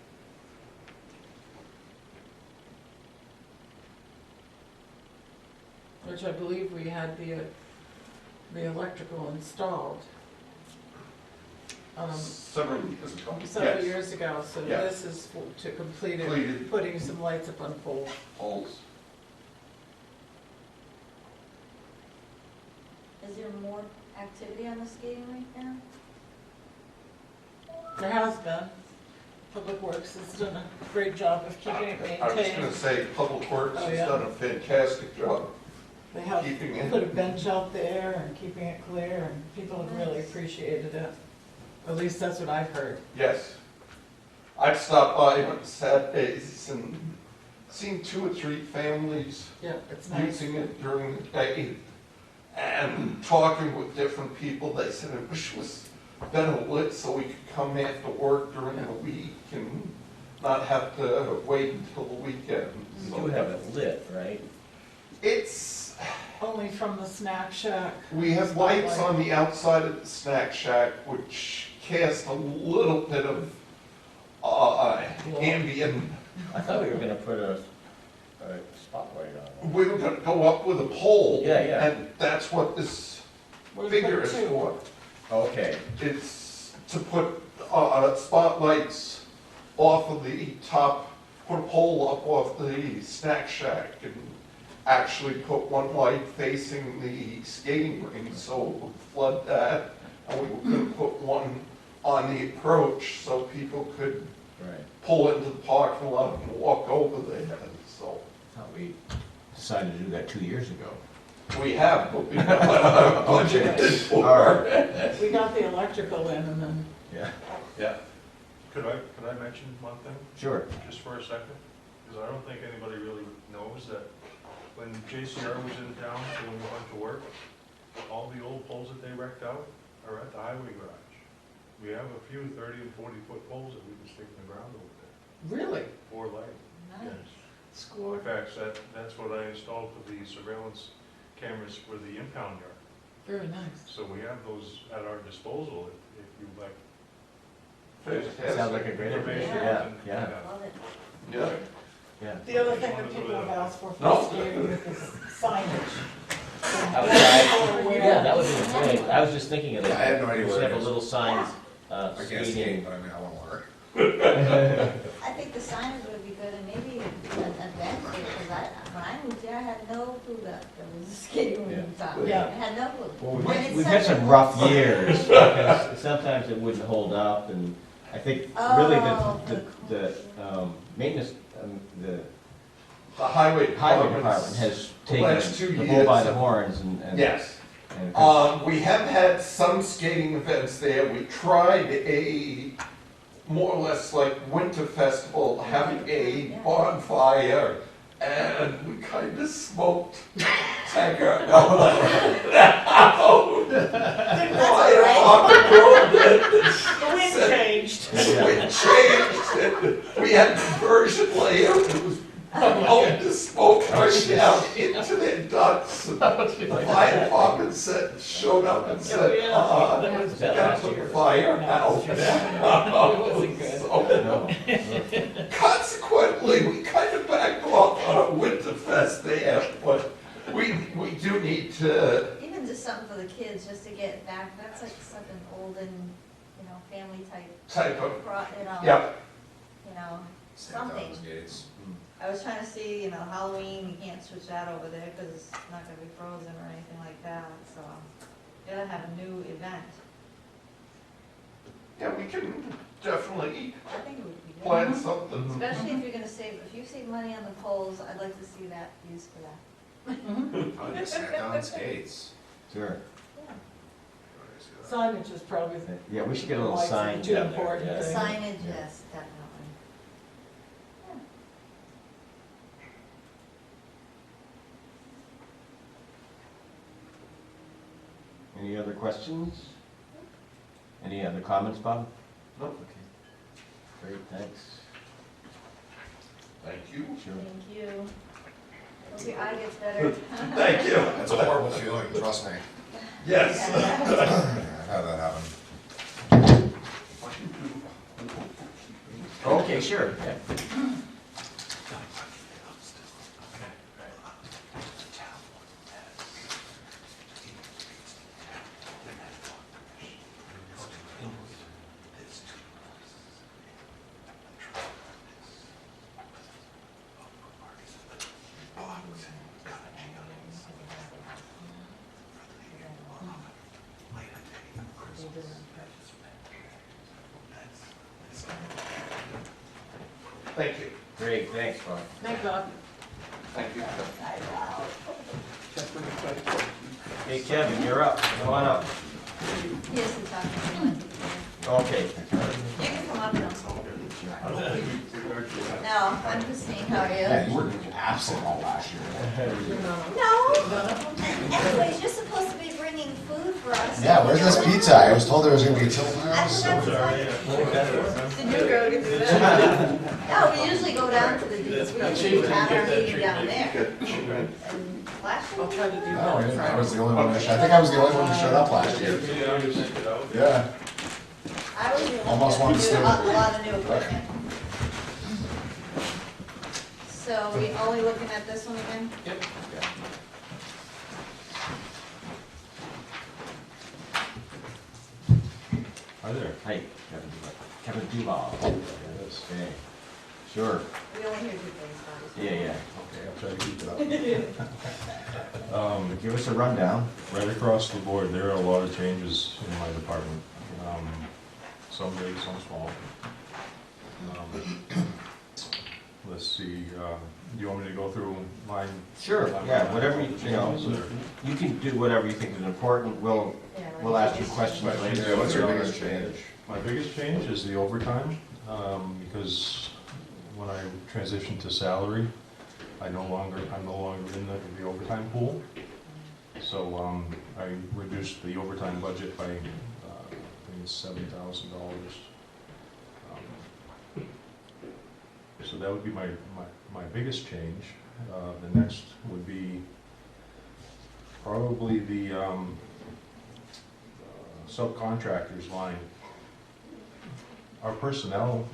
Which I believe we had the electrical installed Several years ago. several Yes. years ago, so Yeah. this is to complete it, Completed. putting some lights up on poles. Poles. Is there more activity on the skating rink now? There has been. Public Works has done a great job of keeping it I was maintained. gonna say, Public Works Oh, has yeah. done a fantastic job. They have Keeping it. put a bench out there and keeping it clear, and people have really appreciated it. At least that's what I've heard. Yes. I've stopped by on Saturdays and seen 2 or 3 families Yeah, it's nice. using it during the day. And talking with different people, they said, I wish it was better lit so we could come after work during the week and not have to wait until the weekend. You So do have it lit, right? it's, Only from the snack shack. we have lights on the outside of the snack shack, which cast a little bit of ambient. I thought we were gonna put a spotlight on it. We were gonna go up with a pole. Yeah, yeah. And that's what this We're figure put is two. for. Okay, It's to put spotlights off of the top, put a pole up off the snack shack and actually put one light facing the skating rink so it would flood that. And we were gonna put one on the approach so people could right. pull into the parking lot and walk over there. So Thought we decided to do that 2 years ago. we have, but we have budgeted for. All right. We got the electrical in and then, Yeah, Yeah. Could I mention one thing, sure. just for a second? Because I don't think anybody really knows that when JCR was in town doing a bunch of work, all the old poles that they wrecked out are at the highway garage. We have a few 30 and 40-foot poles that we can stick in the ground over there, really, for light. Nice. score. In fact, that's what I installed for the surveillance cameras for the impound yard. Very nice. So we have those at our disposal if you like. Sounds like a great idea. Information Yeah, and- yeah. Love it. Yeah. Yeah. The other thing that people have asked for No. skating is signage. Outside, yeah, that would be great. I was just thinking of that. I have no idea We what should it have a is. little sign, I can't skate, skating. but I mean, I want to learn. I think the signage would be good, and maybe an event, because when I moved here, I had no clue that there was a skating rink in town. Yeah. I had no clue. Well, And it's we've had such a- some rough years, because sometimes it wouldn't hold up, and I think really Oh, the maintenance, the The highway highway department department has the last taken 2 the bull by years. the horns and. Yes. and- We have had some skating events there. We tried a more or less like winter festival, having a bonfire, and we kind of smoked Tiger out. The wind changed. We changed it. We had diversion layer. It was blowing the smoke right down into their ducts. And the fire department showed up and said, That was that gotta last put year? the fire out. It wasn't good. So, No. consequently, we kind of backed off on a winter fest there, but we do need to, Even just something for the kids, just to get back, that's like such an olden, family type of, yeah. yeah. Stand Something. out those gates. I was trying to see, Halloween, you can't switch that over there because it's not gonna be frozen or anything like that, so gotta have a new event. Yeah, we can definitely I think it would be good. plan something. Especially if you're gonna if you save money on the poles, I'd like to see that used for that. Probably just snack on skates. Sure. Yeah. Signage is probably the Yeah, we should get a little Lights are sign too down important. there. The yeah. signage, yes, definitely. Any other questions? Any other comments, Bob? No. Okay. Great, thanks. Thank you. Sure. Thank you. Hope your eye gets better. Thank you. That's a horrible feeling, trust me. Yes. I've had that happen. Okay, sure. Yeah. Thank you. Great, thanks, Bob. Thank God. Thank you. Hey Kevin, you're up, come on up. Yes, it's up. Okay. You can come up now. No, I'm just saying, how are Yeah, you? you were absent all last year. No. Anyways, you're supposed to be bringing food for us. Yeah, where's this pizza? I was told there was gonna be a Tilton I House. forgot to tell you. Did you go to do that? No, we usually go down to the, we usually have our meeting down there. And last year. I'll try to do No, that. I was the only one, I think I was the only one who showed up last year. Yeah. I was the one Almost that wanted knew to stay. a lot of new equipment. So we only looking at this one again? Yep. Hi there. Hi, Kevin Duval. Okay, sure, We only hear good things about this. yeah, yeah. Okay, I'll try to keep it up. Give us a rundown. Right across the board, there are a lot of changes in my department. Some big, some small. Let's see, do you want me to go through line? Sure, yeah, whatever, you know, Or- you can do whatever you think is important, we'll ask you questions later. Yeah, what's your biggest change? My biggest change is the overtime, because when I transitioned to salary, I'm no longer in the overtime pool. So, I reduced the overtime budget by, I think it's $7,000. So that would be my biggest change. The next would be probably the subcontractors line. Our personnel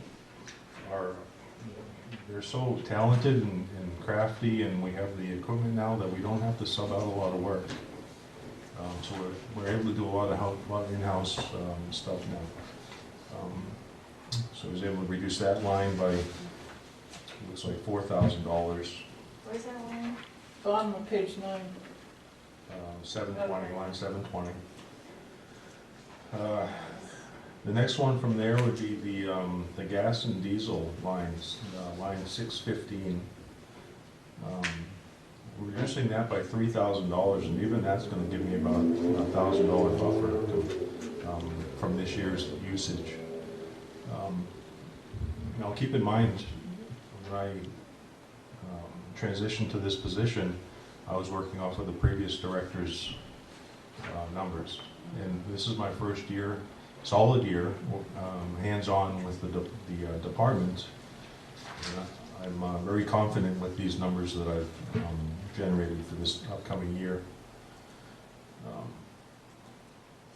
they're so talented and crafty, and we have the equipment now that we don't have to sub out a lot of work. So we're able to do a lot of in-house stuff now. So I was able to reduce that line by, looks like $4,000. Where's that one? Bottom of page 9. 720, line 720. The next one from there would be the gas and diesel lines, line 615. We're reducing that by $3,000, and even that's going to give me about $1,000 buffer from this year's usage. Now, keep in mind, when I transitioned to this position, I was working off of the previous director's numbers. And this is my first year, solid year, hands-on with the department. And I'm very confident with these numbers that I've generated for this upcoming year.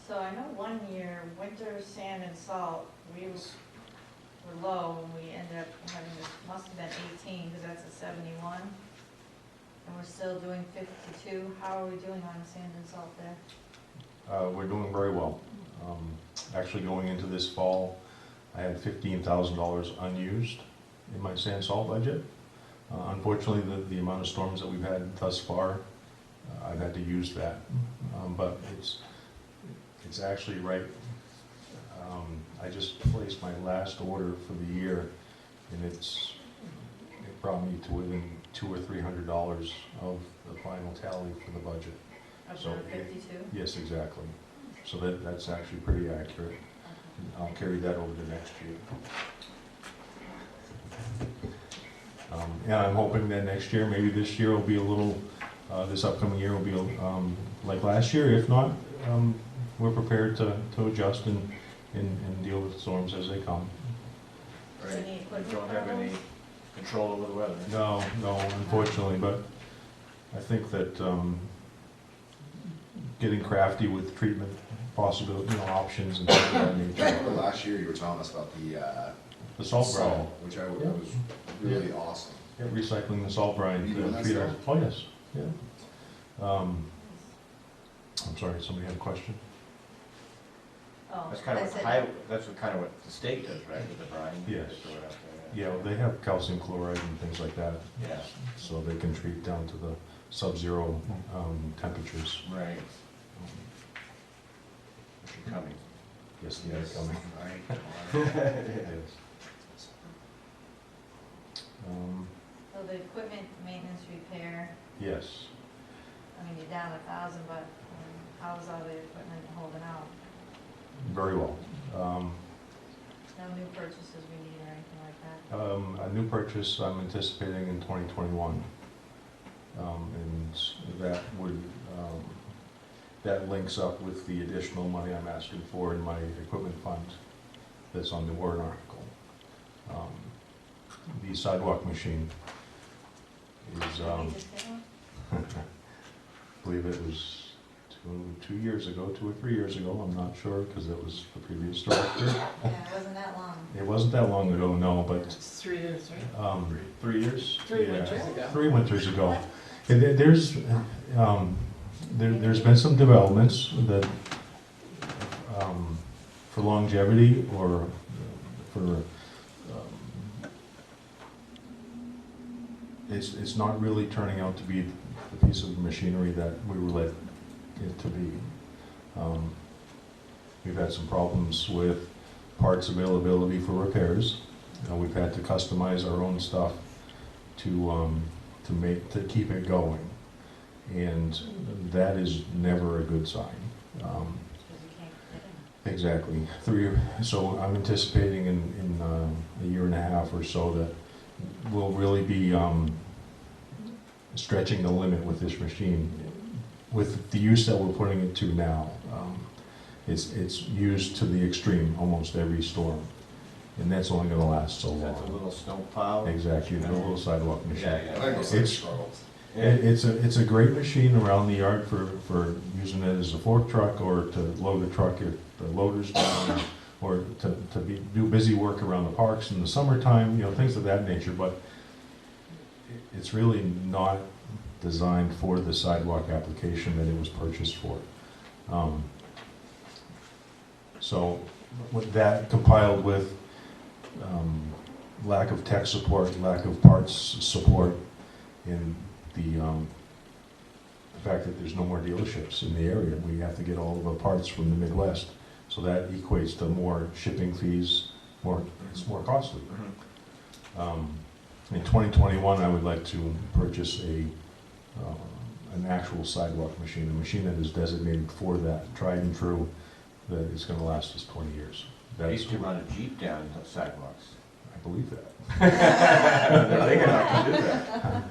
So I know one year, winter, sand and salt, we were low, and we ended up having, this must have been 18, because that's a 71. And we're still doing 52. How are we doing on sand and salt there? We're doing very well. Actually, going into this fall, I had $15,000 unused in my sand salt budget. Unfortunately, the amount of storms that we've had thus far, I've had to use that. But it's actually right. I just placed my last order for the year, and it brought me to within $200 or $300 of the final tally for the budget. Up So, to 52? Yes, exactly. So that's actually pretty accurate. I'll carry that over to next year. And I'm hoping that next year, maybe this year will be a little, this upcoming year will be like last year. If not, we're prepared to adjust and deal with storms as they come. Does any equipment Don't have any problems? control over the weather. No, unfortunately, but I think that getting crafty with treatment possibility, options and things of that nature. Last year you were telling us about The salt brine. which I was really awesome. Yeah, recycling the salt brine You doing to that treat our, still? oh, yes, yeah. I'm sorry, somebody had a question? Oh, That's kind I of said- that's kind of what the state does, right, with the brine? Yes. Just throw it out there, Yeah, well, they have calcium chloride and things like that, Yeah, so they can treat down to the sub-zero temperatures. right. You're coming. Yes, they are coming. Right. Yes. So the equipment maintenance repair, Yes. I mean, you're down 1,000, but how's all the equipment holding out? Very well. No new purchases we need or anything like that? A new purchase I'm anticipating in 2021. And that would, that links up with the additional money I'm asking for in my equipment fund that's on the warrant article. The sidewalk machine is, Did we just get one? I believe it was 2 years ago, 2 or 3 years ago, I'm not sure, because it was the previous director. Yeah, it wasn't that long. It wasn't that long ago, no, but It's 3 years, right? 3 years? 3 Yeah, winters ago. 3 winters ago. And there's been some developments that, for longevity or for, it's not really turning out to be the piece of machinery that we were led it to be. We've had some problems with parts availability for repairs. We've had to customize our own stuff to keep it going, and that is never a good sign. Because you can't get in. Exactly. So I'm anticipating in a year and a half or so that we'll really be stretching the limit with this machine. With the use that we're putting it to now, it's used to the extreme almost every storm, and that's only going to last so Is that the long. little snow plow? Exactly, the little sidewalk machine. Yeah, I think those things struggles. It's a great machine around the yard for using it as a fork truck or to load a truck if the loader's down, or to do busy work around the parks in the summertime, things of that nature. But it's really not designed for the sidewalk application that it was purchased for. So with that compiled with lack of tech support, lack of parts support, and the fact that there's no more dealerships in the area, we have to get all of our parts from the Midwest. So that equates to more shipping fees, it's more costly. In 2021, I would like to purchase an actual sidewalk machine, a machine that is designated for that, tried and true, that is going to last us 20 years. I used to run a Jeep down the sidewalks. I believe that. They're big enough to do that.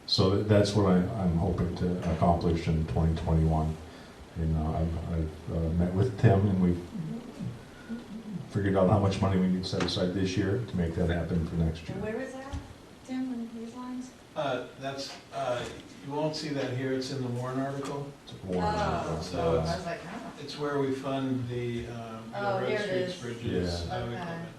So that's what I'm hoping to accomplish in 2021. And I've met with Tim, and we've figured out how much money we need to set aside this year to make that happen for next year. And where is that, Tim, in these lines? That's, you won't see that here, it's in the warrant article. It's a warrant article. Oh, So I was like, oh. It's where we fund the Oh, road, here it streets, is. bridges, Yeah. highway Okay. equipment.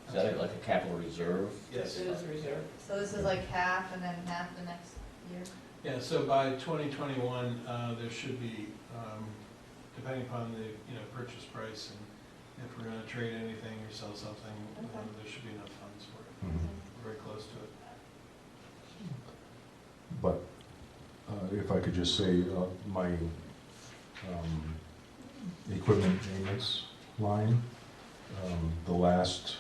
Is that like a capital reserve? Yes. It is reserved. So this is like half and then half the next year? Yeah, so by 2021, there should be, depending upon the, purchase price, and if we're gonna trade anything or sell something, Okay. there should be enough funds for it. Mhm. Very close to it. But if I could just say, my equipment maintenance line, the last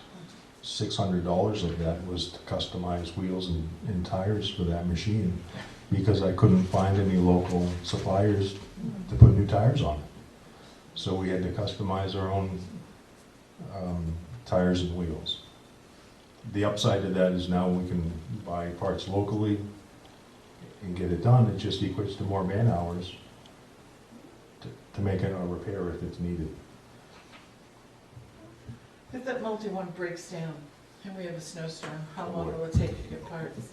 $600 of that was to customize wheels and tires for that machine, because I couldn't find any local suppliers to put new tires on it. So we had to customize our own tires and wheels. The upside to that is now we can buy parts locally and get it done. It just equates to more man hours to make a repair if it's needed. If that multi-one breaks down and we have a snowstorm, how long will it take to get parts?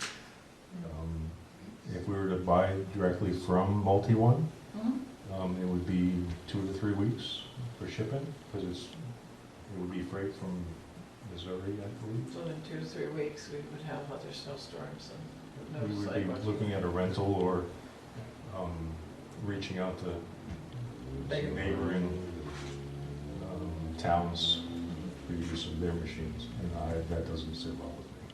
If we were to buy directly from Multi-One, Mhm. it would be 2 to 3 weeks for shipping, because it would be freight from Missouri, I believe. So in 2 to 3 weeks, we would have other snowstorms and We no would be sidewalks. looking at a rental or reaching out to Bigger. neighboring towns for use of their machines, and that doesn't sit well with me.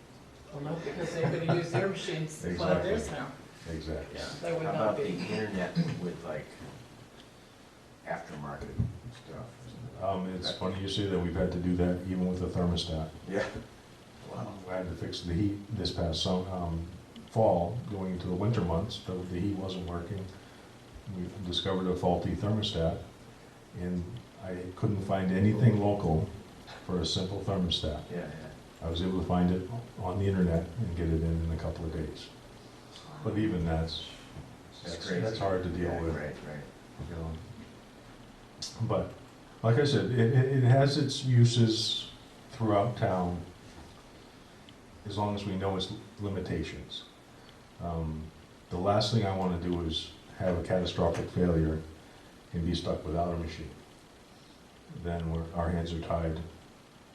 Well, no, because they would use their machines to plow their Exactly. snow. Exactly. Yeah, that would How not about the be. internet with like aftermarket stuff? It's funny you say that. We've had to do that even with the thermostat. Yeah. I had to fix the heat this past fall, going into the winter months, the heat wasn't working. We discovered a faulty thermostat, and I couldn't find anything local for a simple thermostat. Yeah, I was able to find it on the internet and get it in a couple of days. But even that's crazy. that's hard to deal Yeah, with. right. You know. But, like I said, it has its uses throughout town, as long as we know its limitations. The last thing I want to do is have a catastrophic failure and be stuck without a machine. Then our hands are tied,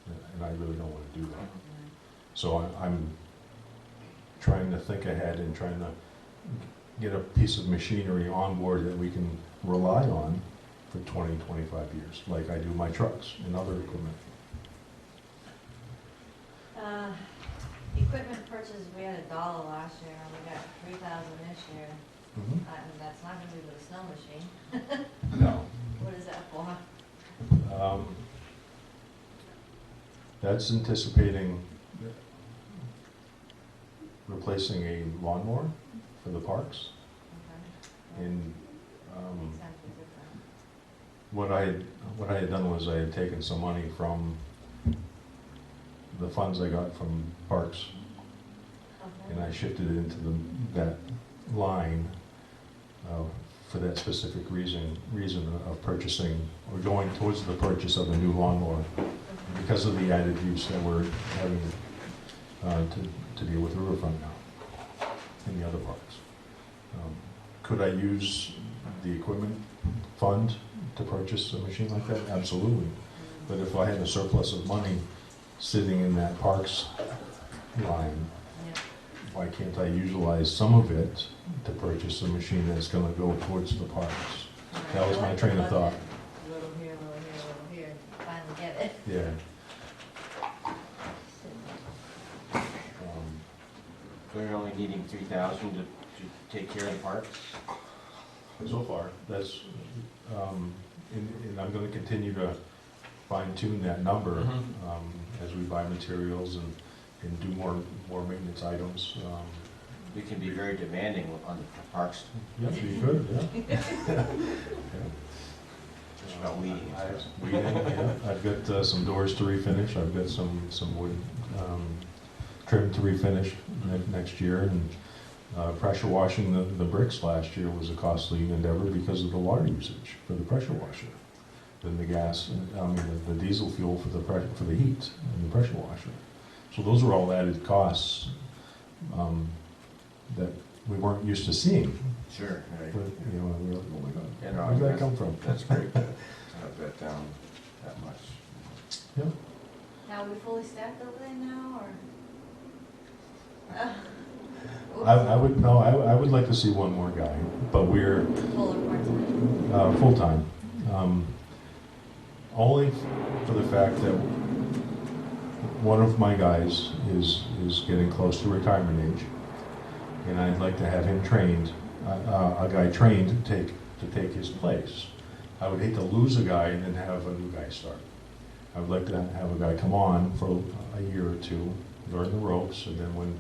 and I really don't want to do that. So I'm trying to think ahead and trying to get a piece of machinery on board that we can rely on for 20, 25 years, like I do my trucks and other equipment. Equipment purchase, we had $1 last year, and we got 3,000 this year, and that's not gonna be with a snow machine. No. What is that for? That's anticipating replacing a lawnmower for the parks. Okay. And Makes sense, it's different. what I had done was I had taken some money from the funds I got from parks, Okay. and I shifted it into that line for that specific reason of purchasing, or going towards the purchase of a new lawnmower, because of the added use that we're having to deal with Riverfront now and the other parks. Could I use the equipment fund to purchase a machine like that? Absolutely. But if I had a surplus of money sitting in that parks line, Yeah. why can't I utilize some of it to purchase a machine that's gonna go towards the parks? That was my train of thought. A little here, a little here, a little here, finally get it. Yeah. So you're only needing 3,000 to take care of the parks? So far, that's, and I'm gonna continue to fine tune that number, as we buy materials and do more maintenance items. We can be very demanding on the parks, Yeah, you could, yeah. it's about weeding. Weeding, yeah. I've got some doors to refinish, I've got some wood trim to refinish next year, and pressure washing the bricks last year was a costly endeavor because of the water usage for the pressure washer. Then the gas, the diesel fuel for the heat and the pressure washer. So those are all added costs that we weren't used to seeing. Sure, right. But, you know, we were like, oh my God, Yeah, no, where did that that's- come from? That's great. Not that down that much. Yeah. Now, are we fully staffed over there now, or? I would like to see one more guy, but we're Full or part-time? full-time. Only for the fact that one of my guys is getting close to retirement age, and I'd like to have him trained, a guy trained to take his place. I would hate to lose a guy and then have a new guy start. I would like to have a guy come on for a year or two, learn the ropes, and then when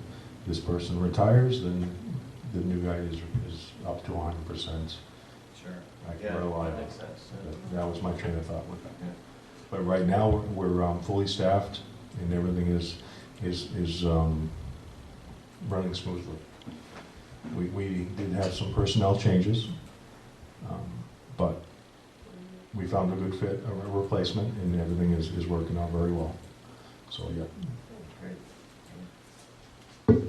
this person retires, then the new guy is up to 100%. Sure. I can Yeah, rely on. that makes sense. That was my train of thought with that. Yeah. But right now, we're fully staffed, and everything is running smoothly. We did have some personnel changes, but we found a good fit, a replacement, and everything is working out very well. So, yeah. Great.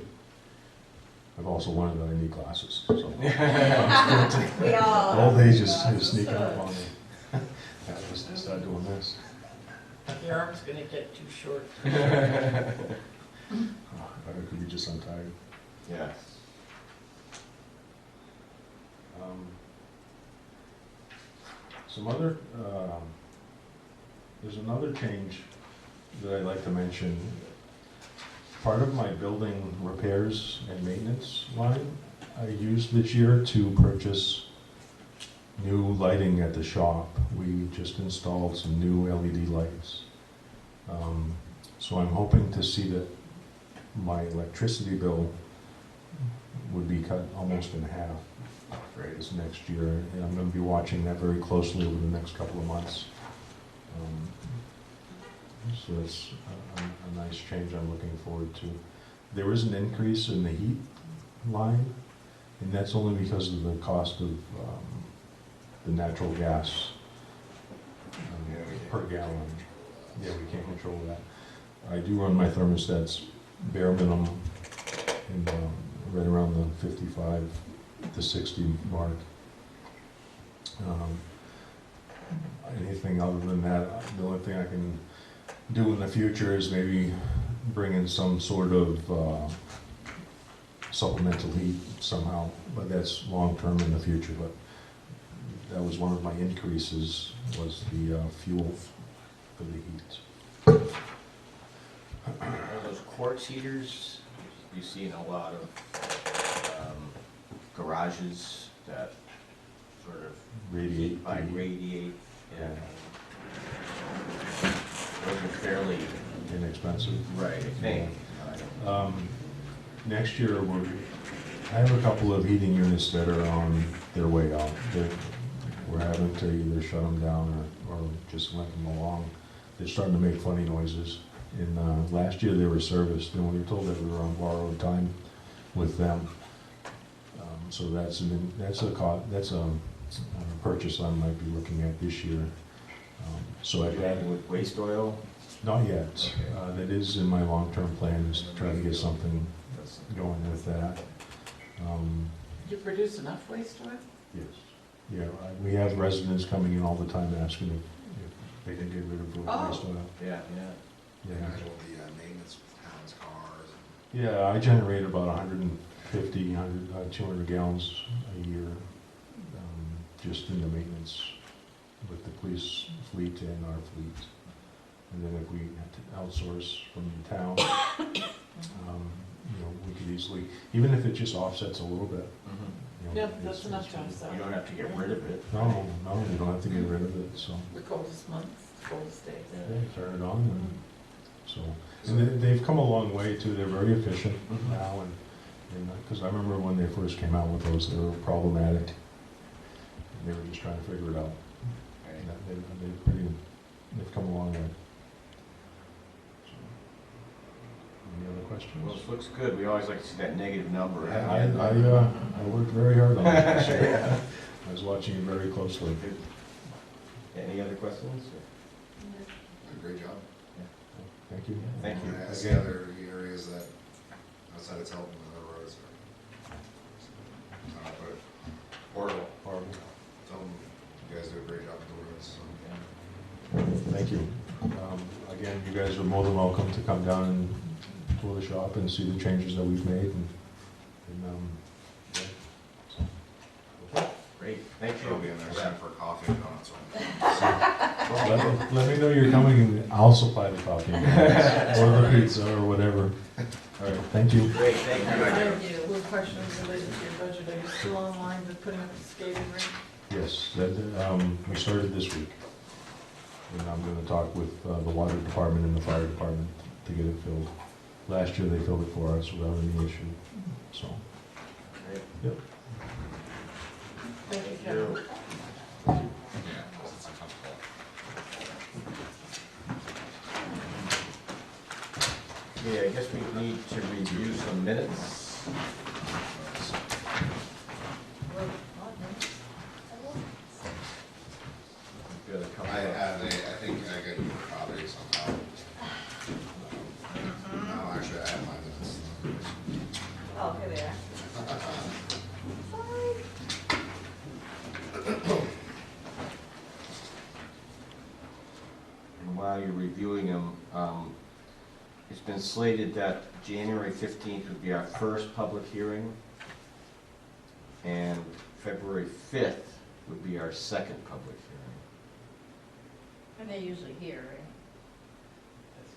I've also learned that I need glasses, so. We all. Old age is sneaking up on me. I just start doing this. Your arm's gonna get too short. I could be just untied. Yes. Some other, there's another change that I'd like to mention. Part of my building repairs and maintenance line, I used this year to purchase new lighting at the shop. We just installed some new LED lights. So I'm hoping to see that my electricity bill would be cut almost in half this next year, and I'm gonna be watching that very closely over the next couple of months. So it's a nice change I'm looking forward to. There is an increase in the heat line, and that's only because of the cost of the natural gas per gallon. Yeah, we can't control that. I do run my thermostats bare minimum, and right around the 55 to 60 mark. Anything other than that, the only thing I can do in the future is maybe bring in some sort of supplemental heat somehow, but that's long-term in the future. But that was one of my increases, was the fuel for the heat. Are those quartz heaters, you see in a lot of garages that sort of Radiate. radiate, Yeah. those are fairly Inexpensive. right, I think. Next year, I have a couple of heating units that are on their way out. We're having to either shut them down or just let them along. They're starting to make funny noises. And last year they were serviced, and we were told that we were on borrowed time with them. So that's a purchase I might be looking at this year. So I've had, With waste oil? not yet. Okay. That is in my long-term plan, is to try to get something going with that. You produce enough waste oil? Yes. Yeah, we have residents coming in all the time asking if they can get rid of the waste oil. Yeah, Yeah. Imagine all the maintenance with town's cars. Yeah, I generate about 200 gallons a year, just in the maintenance with the police fleet and our fleet. And then if we had to outsource from the town, we could easily, even if it just offsets a little bit. Yeah, that's enough to You offset. don't have to get rid of it. No, you don't have to get rid of it, so. The coldest months, the coldest days. Yeah, turn it on, and so, and they've come a long way too. They're very efficient now, and because I remember when they first came out with those, they were problematic. And they were just trying to figure it out. And they've come a long way. So, any other Well, questions? this looks good. We always like to see that negative number. I worked very hard on it this year. I was watching it very closely. Any other questions? Did a great job. Thank you. Thank you. And ask the other areas that, outside of Tilton, the roads are, but Horrible. Horrible. tell them you guys do a great job with the roads, so. Thank you. Again, you guys are more than welcome to come down and tour the shop and see the changes that we've made. Great, thank I'll be you. in there soon for coffee and donuts. Let me know you're coming and I'll supply the coffee or the pizza or whatever. All right, thank you. Great, thank you. Thank you. One question related to your budget. Are you still online with putting up the skating rink? Yes, we started this week. And I'm going to talk with the water department and the fire department to get it filled. Last year they filled it for us without any issue, so. Great. Yep. Thank you, Kevin. Yeah, it's uncomfortable. Yeah, I guess we need to review some minutes. We've got a couple of- I think I got you a copy somehow. No, actually, I have my minutes. Oh, here they are. And while you're reviewing them, it's been slated that January 15th would be our first public hearing, and February 5th would be our second public hearing. And they're usually here, right?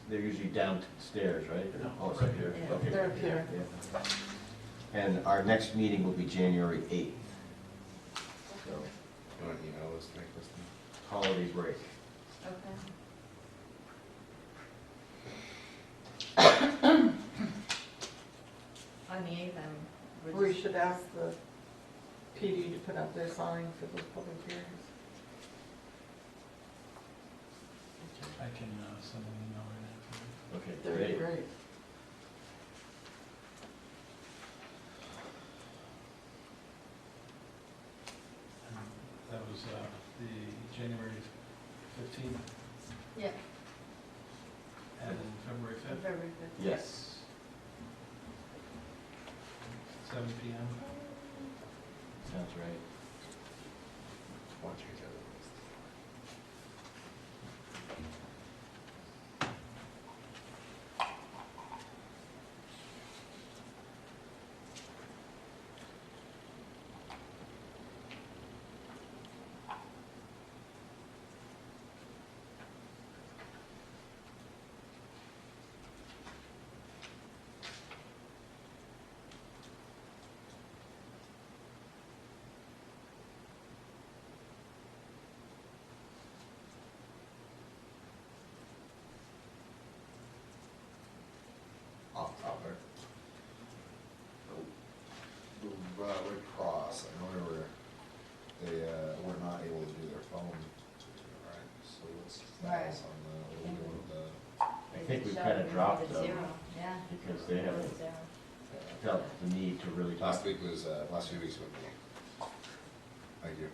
They're usually downstairs, right? No, Oh, it's up here. Yeah, Okay. they're up here. Yeah. And our next meeting will be January 8th. So, You want to email this to make this thing? holiday break. Okay. On the 8th, should ask the PD to put up their sign for those public hearings. I can send an email right Okay, That'd be great. great. now. That was the January 15th Yeah, and February 5th, February 5th. Yes. 7 PM. Sounds right. Watch each other. Off topic. Red Cross, I know they were not able to do their phone, right? So what's the status on what are we doing with the? I think we've kind of dropped them Zero, yeah. because they haven't Zero. felt the need to really talk. Last week was, last few weeks with me. Thank you.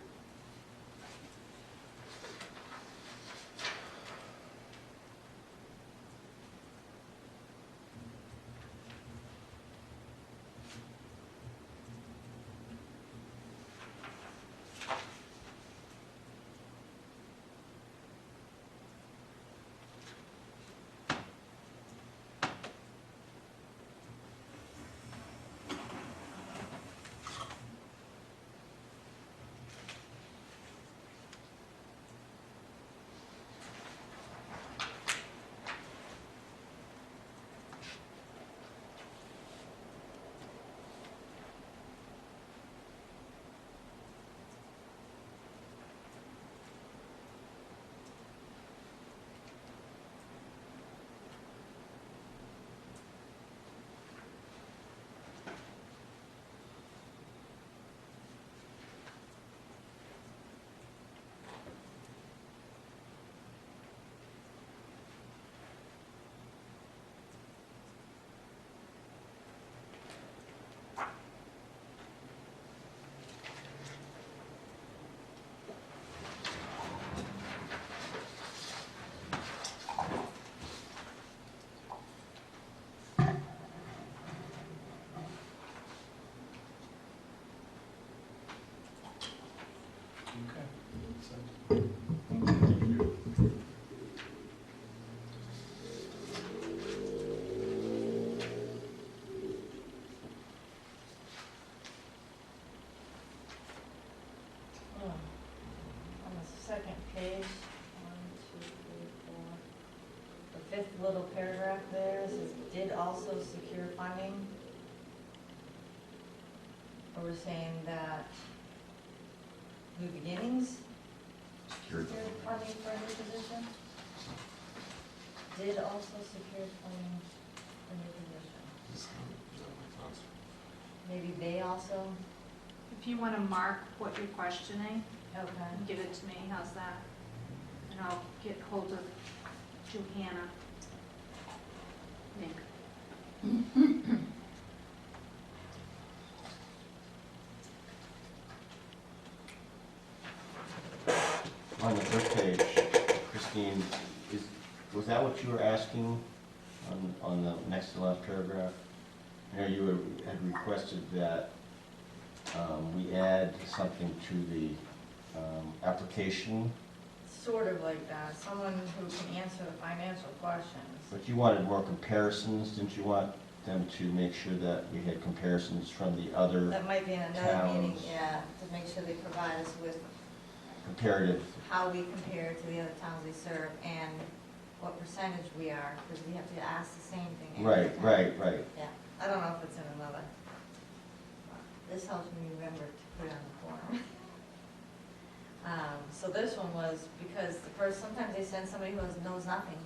Okay. On the second page, 1, 2, 3, 4, the fifth little paragraph there says, did also secure funding. Or we're saying that New Beginnings Secured secured funding for a new position? Did also secure funding for a new position. Maybe they also, If you want to mark what you're questioning, okay. and give it to me, how's that? And I'll get hold of Johanna. Nick. On the first page, Christine, was that what you were asking on the next to last paragraph? You know, had requested that we add something to the application, Sort of like that, someone who can answer the financial questions. but you wanted more comparisons, didn't you want them to make sure that we had comparisons from the other That might be in another meeting, Towns. yeah, to make sure they provide us with comparative? how we compare to the other towns they serve and what percentage we are, because we have to ask the same thing every Right, time. right. Yeah, I don't know if it's in another. This helps me remember to put it on the form. So this one was because the person, sometimes they send somebody who knows nothing.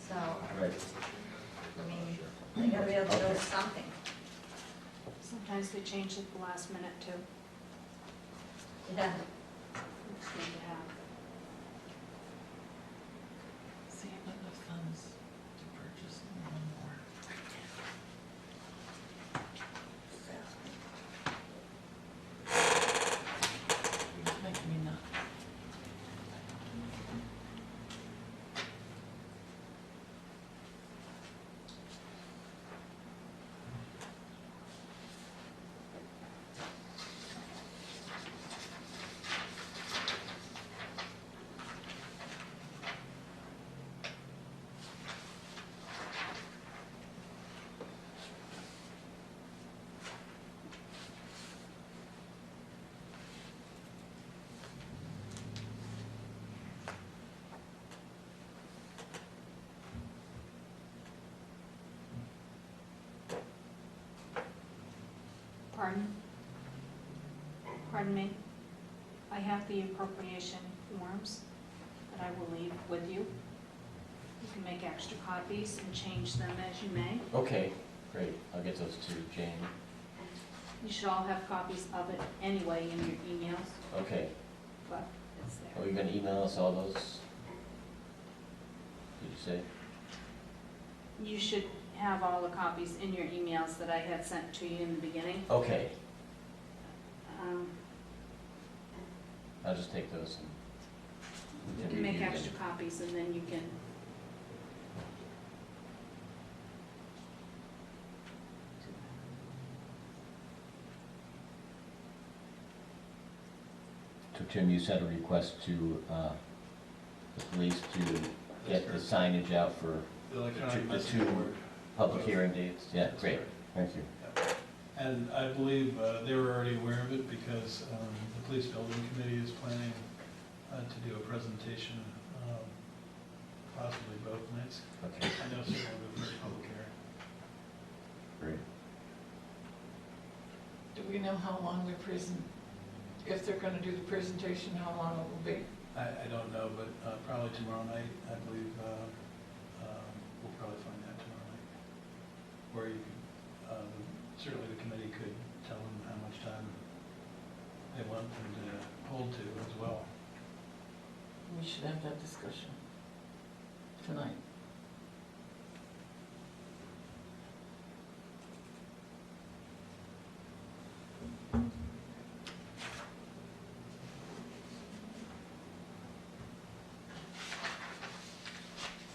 So, Right. I mean, they gotta be able to know Okay. something. Sometimes they change at the last minute too. Yeah. It's good to have. See, I've got enough funds to purchase one more. It's making me nuts. Pardon? Pardon me? I have the appropriation forms that I will leave with you. You can make extra copies and change them as you may. Okay, great, I'll get those to Jane. You should all have copies of it anyway in your emails, Okay, but it's are there. you gonna email us all those? Did you say? You should have all the copies in your emails that I had sent to you in the beginning. Okay, Um, I'll just take those and. we You can make review them. extra copies and then you can, So Tim, you sent a request to, the police to get the signage out for The electronic the message two board. public hearing dates? Yeah, That's great, right. thank you. And I believe they were already aware of it because the police building committee is planning to do a presentation, possibly both nights. Okay, I know certainly the first public hearing. great. Do we know how long if they're gonna do the presentation, how long it will be? I don't know, but probably tomorrow night, I believe, we'll probably find out tomorrow night. Or you could, certainly the committee could tell them how much time they want them to hold to as well. We should have that discussion tonight.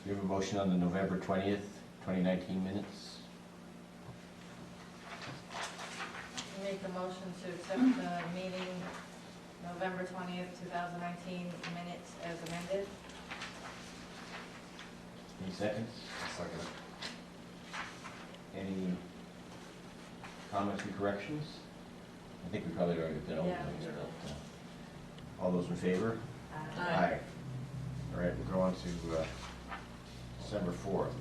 We have a motion on the November 20th, 2019 minutes. Make the motion to accept the meeting November 20th, 2019 minutes as amended. Any seconds? Second. Any comments and corrections? I think we probably already been over Yeah. those, but, all those in favor? Aye. All right, we'll go on to, December 4th.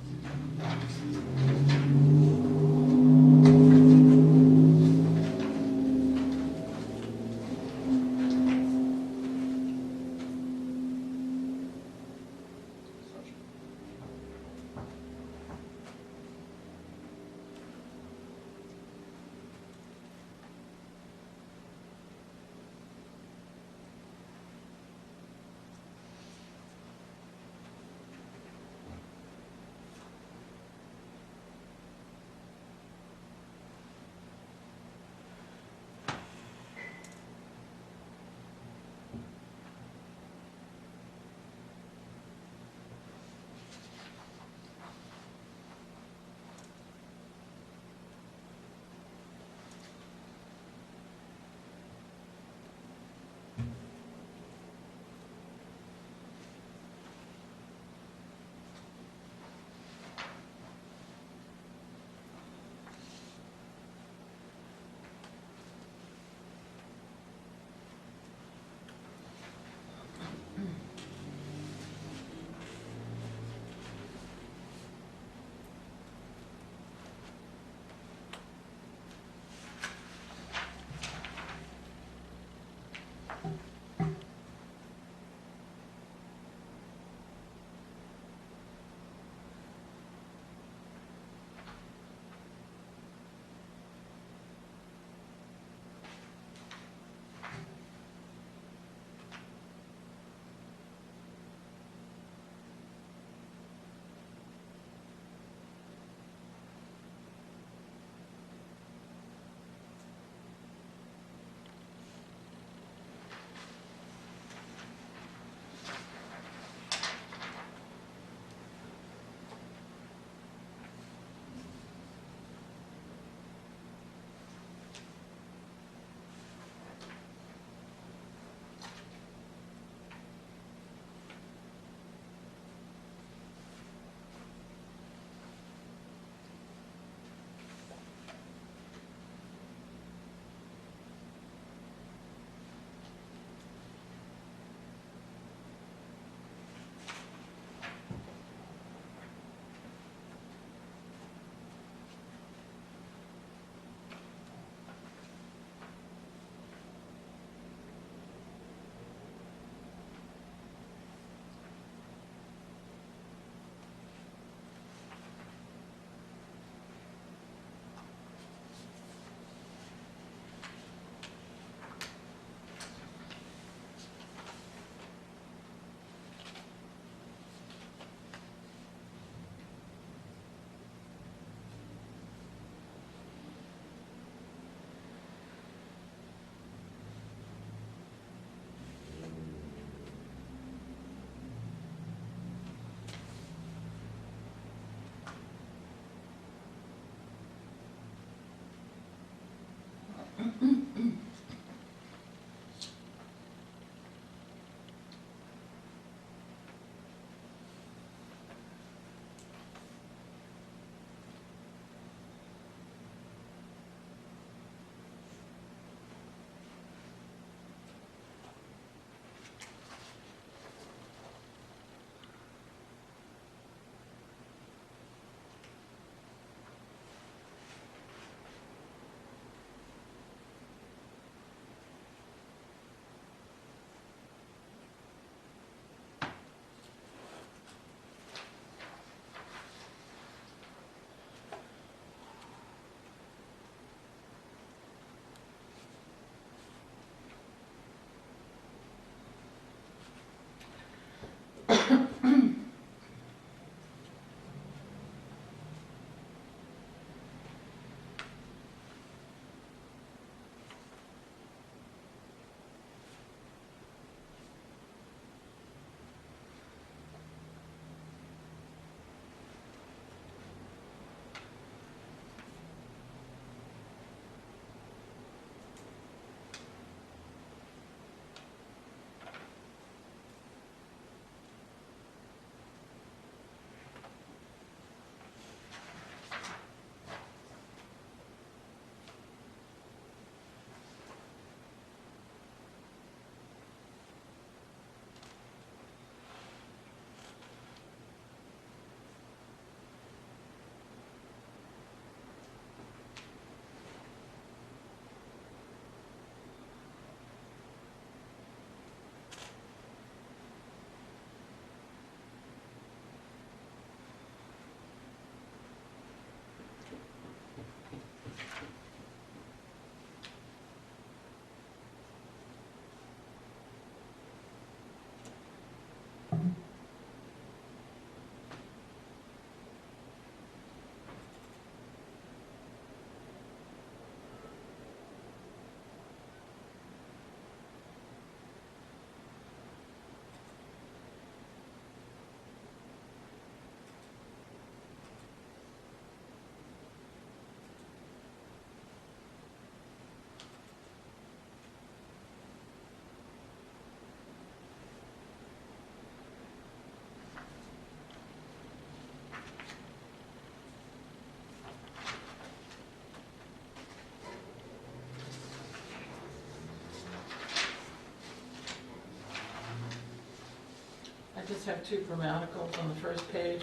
just have two grammaticals on the first page.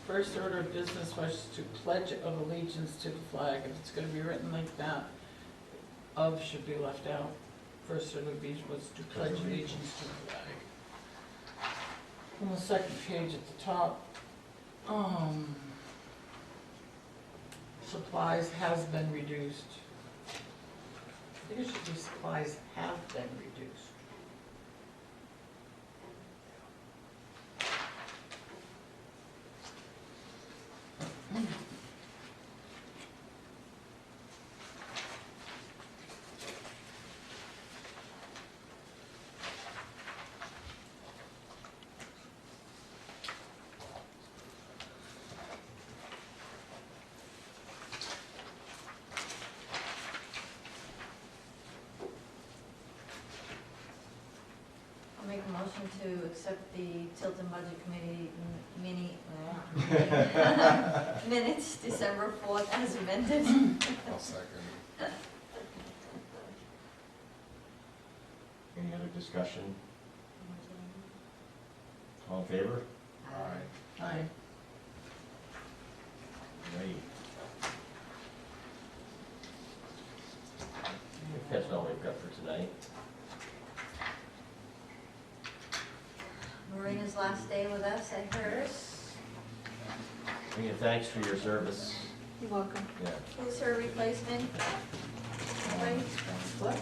First order of business was to pledge of allegiance to the flag. If it's gonna be written like that, of should be left out. First order of business was to pledge allegiance to the flag. On the second page at the top, supplies has been reduced. I think it should be supplies have been reduced. I'll make a motion to accept the Tilton Budget Committee minutes, December 4th as amended. I'll second. Any other discussion? All in favor? Aye. Aye. Great. If that's all we've got for tonight. Marina's last day with us, I heard. Maria, thanks for your service. You're welcome. Yeah. Who's her replacement? Anybody? What?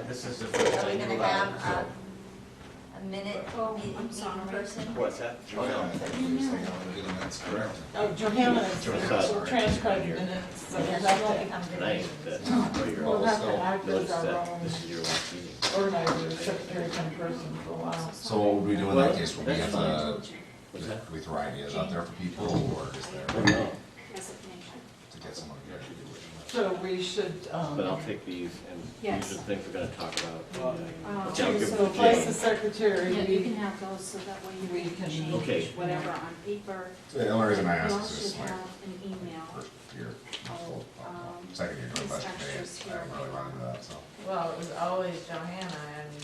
This is the first Are we time gonna you've have a minute Oh, meeting I'm sorry. person? What's that? Oh, yeah, I thought you were saying I would do them, that's correct. Oh, Johanna is Johanna. transcribing minutes, so we'll Yeah, have she won't to, become good Tonight, meetings. we'll have to act as notice our that own this is your last meeting. organizer, secretary, kind of person for a while. So what would we do in that case? Would we have I to, told you, What's that? we throw ideas out there for people, or is there Oh, no. resignation. to get someone to actually do it? So we should, But I'll take these, and Yes. these are the things we're gonna talk about. Uh, Yeah, I'll give so them to replace Jane. the secretary, Yeah, you we, can have those so that way you we can can- change Okay. whatever on paper. So the only reason I You ask also is this, should like, have an email. first year, Oh, second year, these budget extras day, I here. haven't really run into that, so. Well, it was always Johanna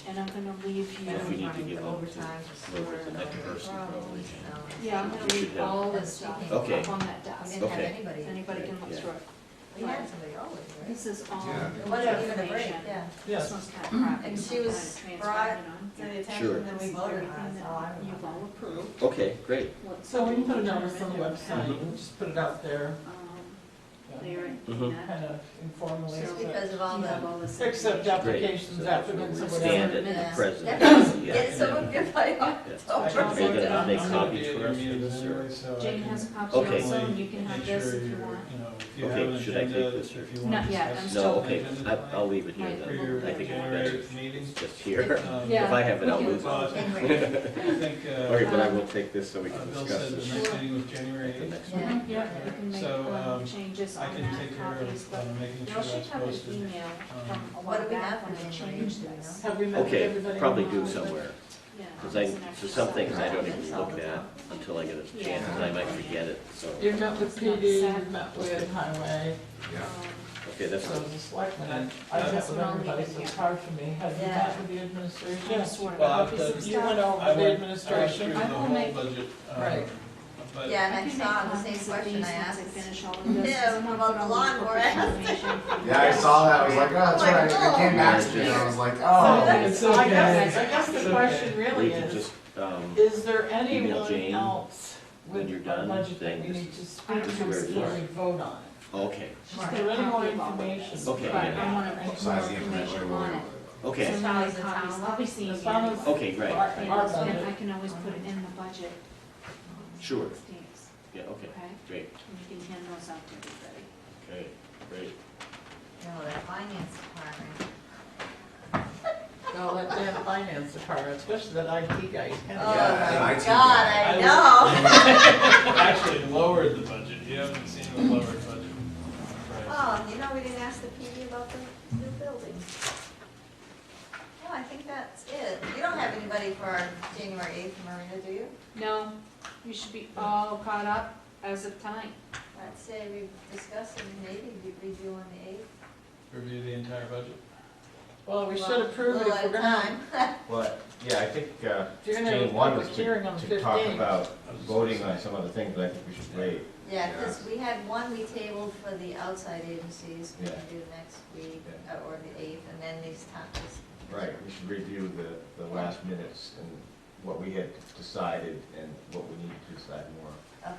And I'm gonna leave you, If we need to running give the them to overtime to whoever sewer the and next all the person problems, probably. so. yeah, I'm gonna We leave should have- all this stuff Okay. up on that We desk. didn't have Okay. anybody. Anybody can look Yeah. through it. We had somebody always, right? This is all Yeah. It wasn't even a break, information. yeah. yes. This one's kind of crap. And because she I'm was kinda brought transcribing on To the here. attention, Sure. then we This is voted on everything it, so I that don't you've know. all approved. Okay, great. What's So we can put a determined notice on the and website, everything. we'll just put it out there, They're in Mhm. that. kind of informally. So so that- Because of all You the. have all this Accept information. applications, So applicants, or we'll whatever. stand it Yeah. president. Definitely Yeah. Get some of your fight Yeah. I Are can you send it gonna out. make I'm gonna copies be at for your us for meetings this, anyway, or? so I Jane can has a copy Okay. also, and you can have make this sure if you you're, want. you know, if you Okay, have an should I take agenda, this, or- if you want Not to yet, discuss. I'm No, still- okay, agenda I'll leave it here Right. For then. your I think it's January better, meeting. just here. Yeah. If I have it, I'll we can- lose it. Well, I think, Okay, but I will take this so we can Bill discuss said the this. next meeting was January at the 8th. next Yeah. one. Yeah, you can make So, changes I on can that, take care copies, of but making you sure should that's have an posted. email from a What while do we back have when for they January? changed this. Have we met with Okay, everybody? probably on do the- somewhere, Yeah, because it's an so some exercise. things I don't even look at until I get a chance, and I might forget it, so. You've met with PD, you've met with Highway, Yeah. Okay, that's, so the selectmen, And I've met that's with what I'll everybody, leave so it it's here. hard for me. Have you Yeah. met with the administration? Yes. Sort of Well, copies I've and You stuff. went over I the went administration? through the I will whole make- budget, Right. but Yeah, and I I can saw make the copies same of question these I once asked. I finish all of this. Yeah, I'm gonna about put the all the lawnmower. information from Yeah, I saw that, I was like, oh, that's Oh my right, it came back to me, and I was like, oh. So it's I okay. guess, I guess It's the okay. question we really can is, just, is there email anyone Jane else when with you're our done, budget that saying we this need to is speak this to is where before it we is. vote on it? okay, Is there any more information? Okay, But yeah. I wanna put more Besides the information information, on it. okay, So As now far I as the copies, town I'll be seeing As you. long as okay, great, our And budget, I can always put it in the budget. Sure. Stamps, yeah, okay, okay? great, And you can hand those out to everybody. okay, great. No, that finance department. well, that damn finance department, especially that IT guy. he's kinda- Oh Yeah, my IT God, guy. I know. actually lowered the budget. You haven't seen the lowered budget. Right. Oh, you know, we didn't ask the PD about the new building. Oh, I think that's it. You don't have anybody for our January 8th, Marina, do you? No, you should be all caught up as of tonight. I'd say we discuss and maybe review on the 8th. Review the entire budget. Well, we Well, should approve it a if little we're at a gonna, time. What, yeah, Yeah, I think If you're gonna have a Jane wanted public hearing on the to talk 15th. about voting on some other things, but I think we should wait. Yeah, because we had one we tabled for the outside agencies, we can Yeah. do next week, Yeah. or the 8th, and then these times. Right, we should review the last minutes and what we had decided and what we need to decide more. Okay.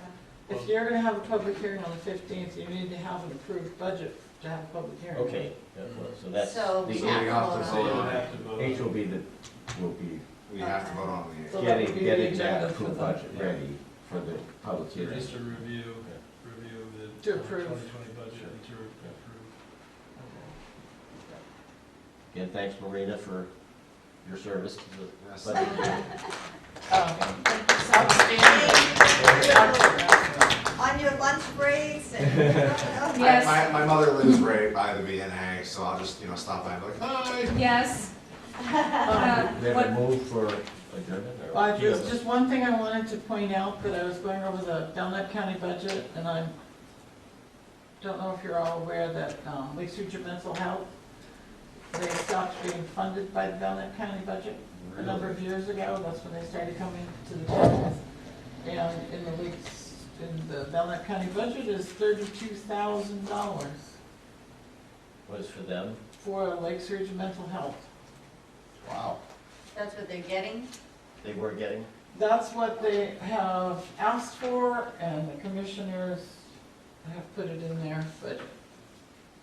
If you're gonna have a public hearing on the 15th, you need to have an approved budget to have a public hearing. Okay, so that's So we the have we to have vote to on So vote you on it. it. have to vote. H will be We have to vote on So the, that would be the getting agenda that for approved the- budget ready for the public So hearing. just to review the To approve. 2020 budget and to approve. Again, thanks Marina for your service to the yes. budget hearing. On your lunch breaks and. Yes. My mother lives right by the VNA, so I'll just, stop by and be like, hi. Yes. We have What- a move for adjournment or? There's just one thing I wanted to point out, that I was going over the Belknap County budget, and I don't know if you're all aware that Lakes Region Mental Health, they stopped being funded by the Belknap County budget a number of years ago. That's when they started coming to the towns. And in the Belknap County budget is $32,000 Was for them? for Lakes Region Mental Health. Wow. That's what they're getting? They were getting? That's what they have asked for, and the commissioners have put it in their budget.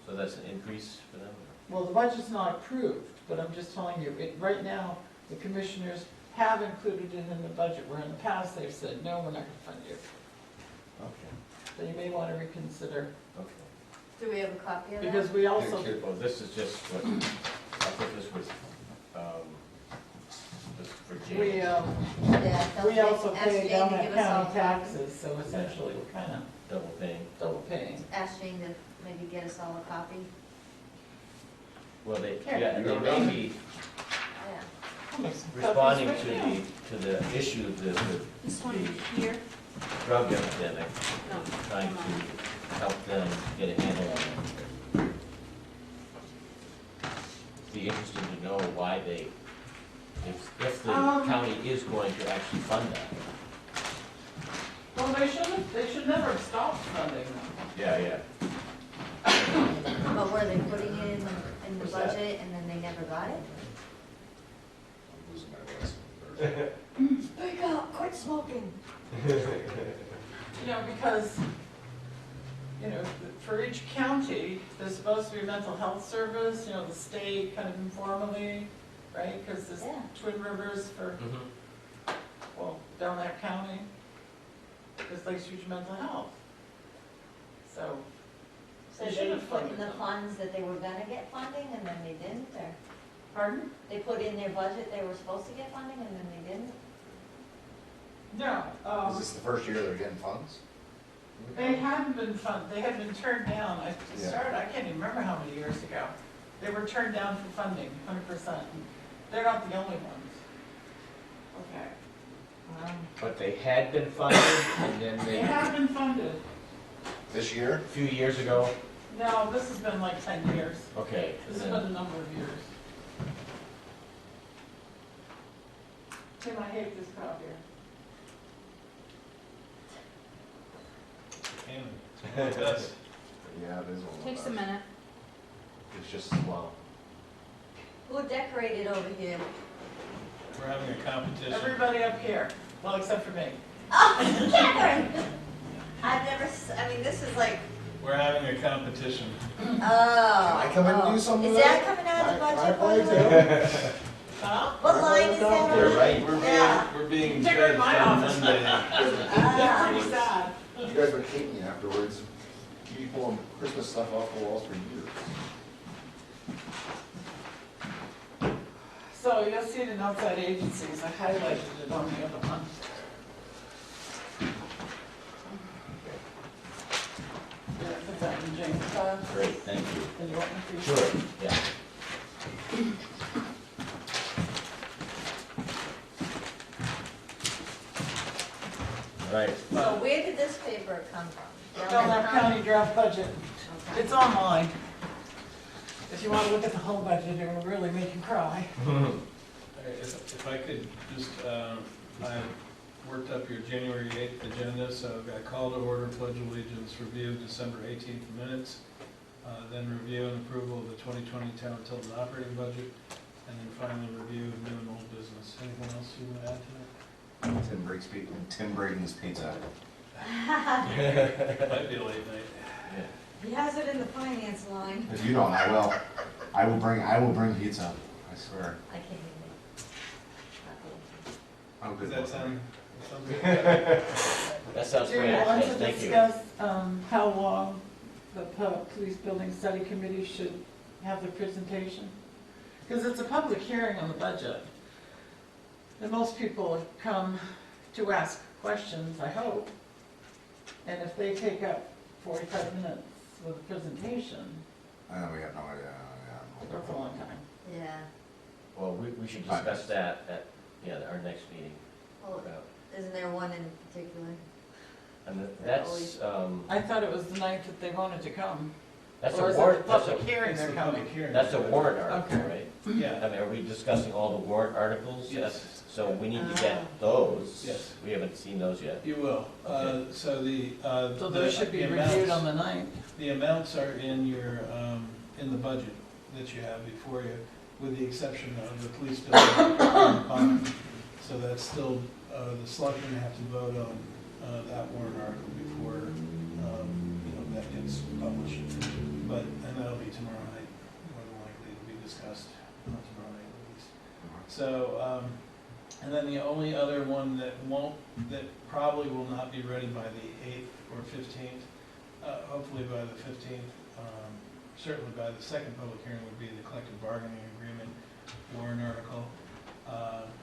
So that's an increase for them? Well, the budget's not approved, but I'm just telling you, right now, the commissioners have included it in the budget, where in the past they've said, no, we're not gonna fund you. Okay, So you may wanna reconsider, okay. Do we have a copy of that? because we also, Oh, this is just what, I think this was, just for we, Jane. Yeah, we also ask pay Jane down to that give us all county a taxes, so essentially we're kinda Double paying. double paying. Ask Jane to maybe get us all a copy. Well, they, Here. yeah, they may be Yeah. I'll make some copies responding right now. to the issue of the This one here? drug epidemic, No. trying to help them get a handle on it. Be interested to know why they, if the county is going to actually fund that. Well, they should never have stopped funding them. Yeah, yeah. But were they putting it in the What's that? budget and then they never got it? I'm losing my voice. Speak up, quit smoking. Because, for each county, there's supposed to be a mental health service, the state kind of informally, right? Because there's Yeah. Twin Rivers for, Mhm. down that county, there's Lakes Region Mental Health. So, So they they should have put in funded the them. funds that they were gonna get funding and then they didn't, or Pardon? they put in their budget they were supposed to get funding and then they didn't? No, Is this the first year they're getting funds? they hadn't been they had been turned down, I Yeah. started, I can't even remember how many years ago. They were turned down for funding, 100%. They're not the only ones. Okay. But they had been funded, and then They they, have been funded. This year? a few years ago, No, this has been like 10 years. okay. This and has then- been a number of years. Tim, I hate this copier. Yes. Yeah, it is one of Takes a those. minute. It's just, well, Who decorated over here? We're having a competition. Everybody up here, well, except for me. Oh, Catherine! This is like, We're having a competition. oh. Can I come in and do some of Is that? that coming out of the Can I budget, by play the way? too? Huh? What line is that? You're on? right. Yeah. We're being Take her in judged my on office. Monday. They're pretty sad. You guys would hate me afterwards. You be pulling Christmas stuff off the walls for years. So you'll see it in outside agencies, I highlighted it on the other one. Yeah, put that in James' file. Great, thank you. And you want me to? Sure, yeah. All right, So where did this paper come from? Belknap County draft budget. Okay. It's online. If you want to look at the whole budget, it will really make you cry. I If I could just, I worked up your January 8th agenda, so I've got call to order, pledge of allegiance, review December 18th minutes, then review and approval of the 2020 town Tilton operating budget, and then finally review new and old business. Anything else you want to add to Tim Braden's pizza. that? Might be a late night. He has it in the finance line. If you don't, I will. I will bring pizza. I swear. I can't even. I'm Does good. that sound good? That sounds Do great, you want to thank you. discuss how long the police building study committee should have the presentation? Because it's a public hearing on the budget. And most people have come to ask questions, I hope. And if they take up 45 minutes with a presentation, We got no idea. that's a long time. Yeah. Well, we should discuss that at, our next meeting. Well, isn't there one in particular? And that's, I thought it was the night that they wanted to come. that's Or a is it warrant, the that's public a, hearing It's they're the coming? public hearing. that's a warrant article, Okay. right? Yeah, I mean, are we discussing all the warrant articles? Yes. So we need to get those. Yes. We haven't seen those yet. you will. Okay. So the. So those should be reviewed on the 9th. The amounts are in your, in the budget that you have before you, with the exception of the police building bond. So that's still, the selectmen have to vote on that warrant article before, that gets published. But, and that'll be tomorrow night, more than likely, it'll be discussed tomorrow night at least. So, and then the only other one that probably will not be ready by the 8th or 15th, hopefully by the 15th, certainly by the second public hearing would be the collective bargaining agreement warrant article.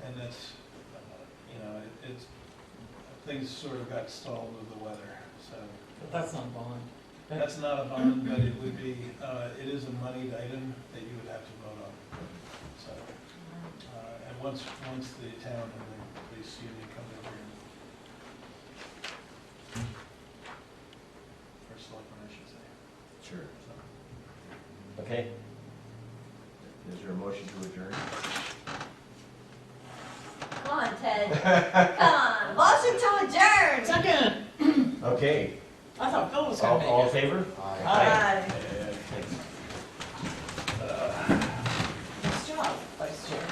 And that's, it's, things sort of got stalled with the weather, so. But that's not bond. That's not a bond, but it would be, it is a moneyed item that you would have to vote on. So, and once the town and the police union come to agreement. Or selectmen, I should say. Sure. Okay. Is there a motion to adjourn? Come on, Ted. Come on. Motion to adjourn. Second. Okay. I thought Phil was going to All in make it. favor? Aye. Aye. Thanks. Nice job, Vice Chair.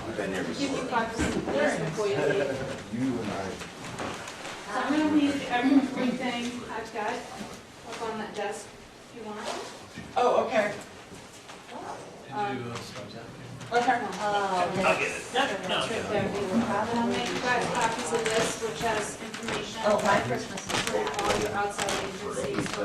I've been here Give you before. copies of this before you leave. You and I. So I'm gonna leave everything I've got up on that desk if you want. Oh, okay. Did you start that? Okay. Oh, yes. That's right there. And I'll make you guys copies of this, which has information Oh, My Christmas is for all your outside agencies.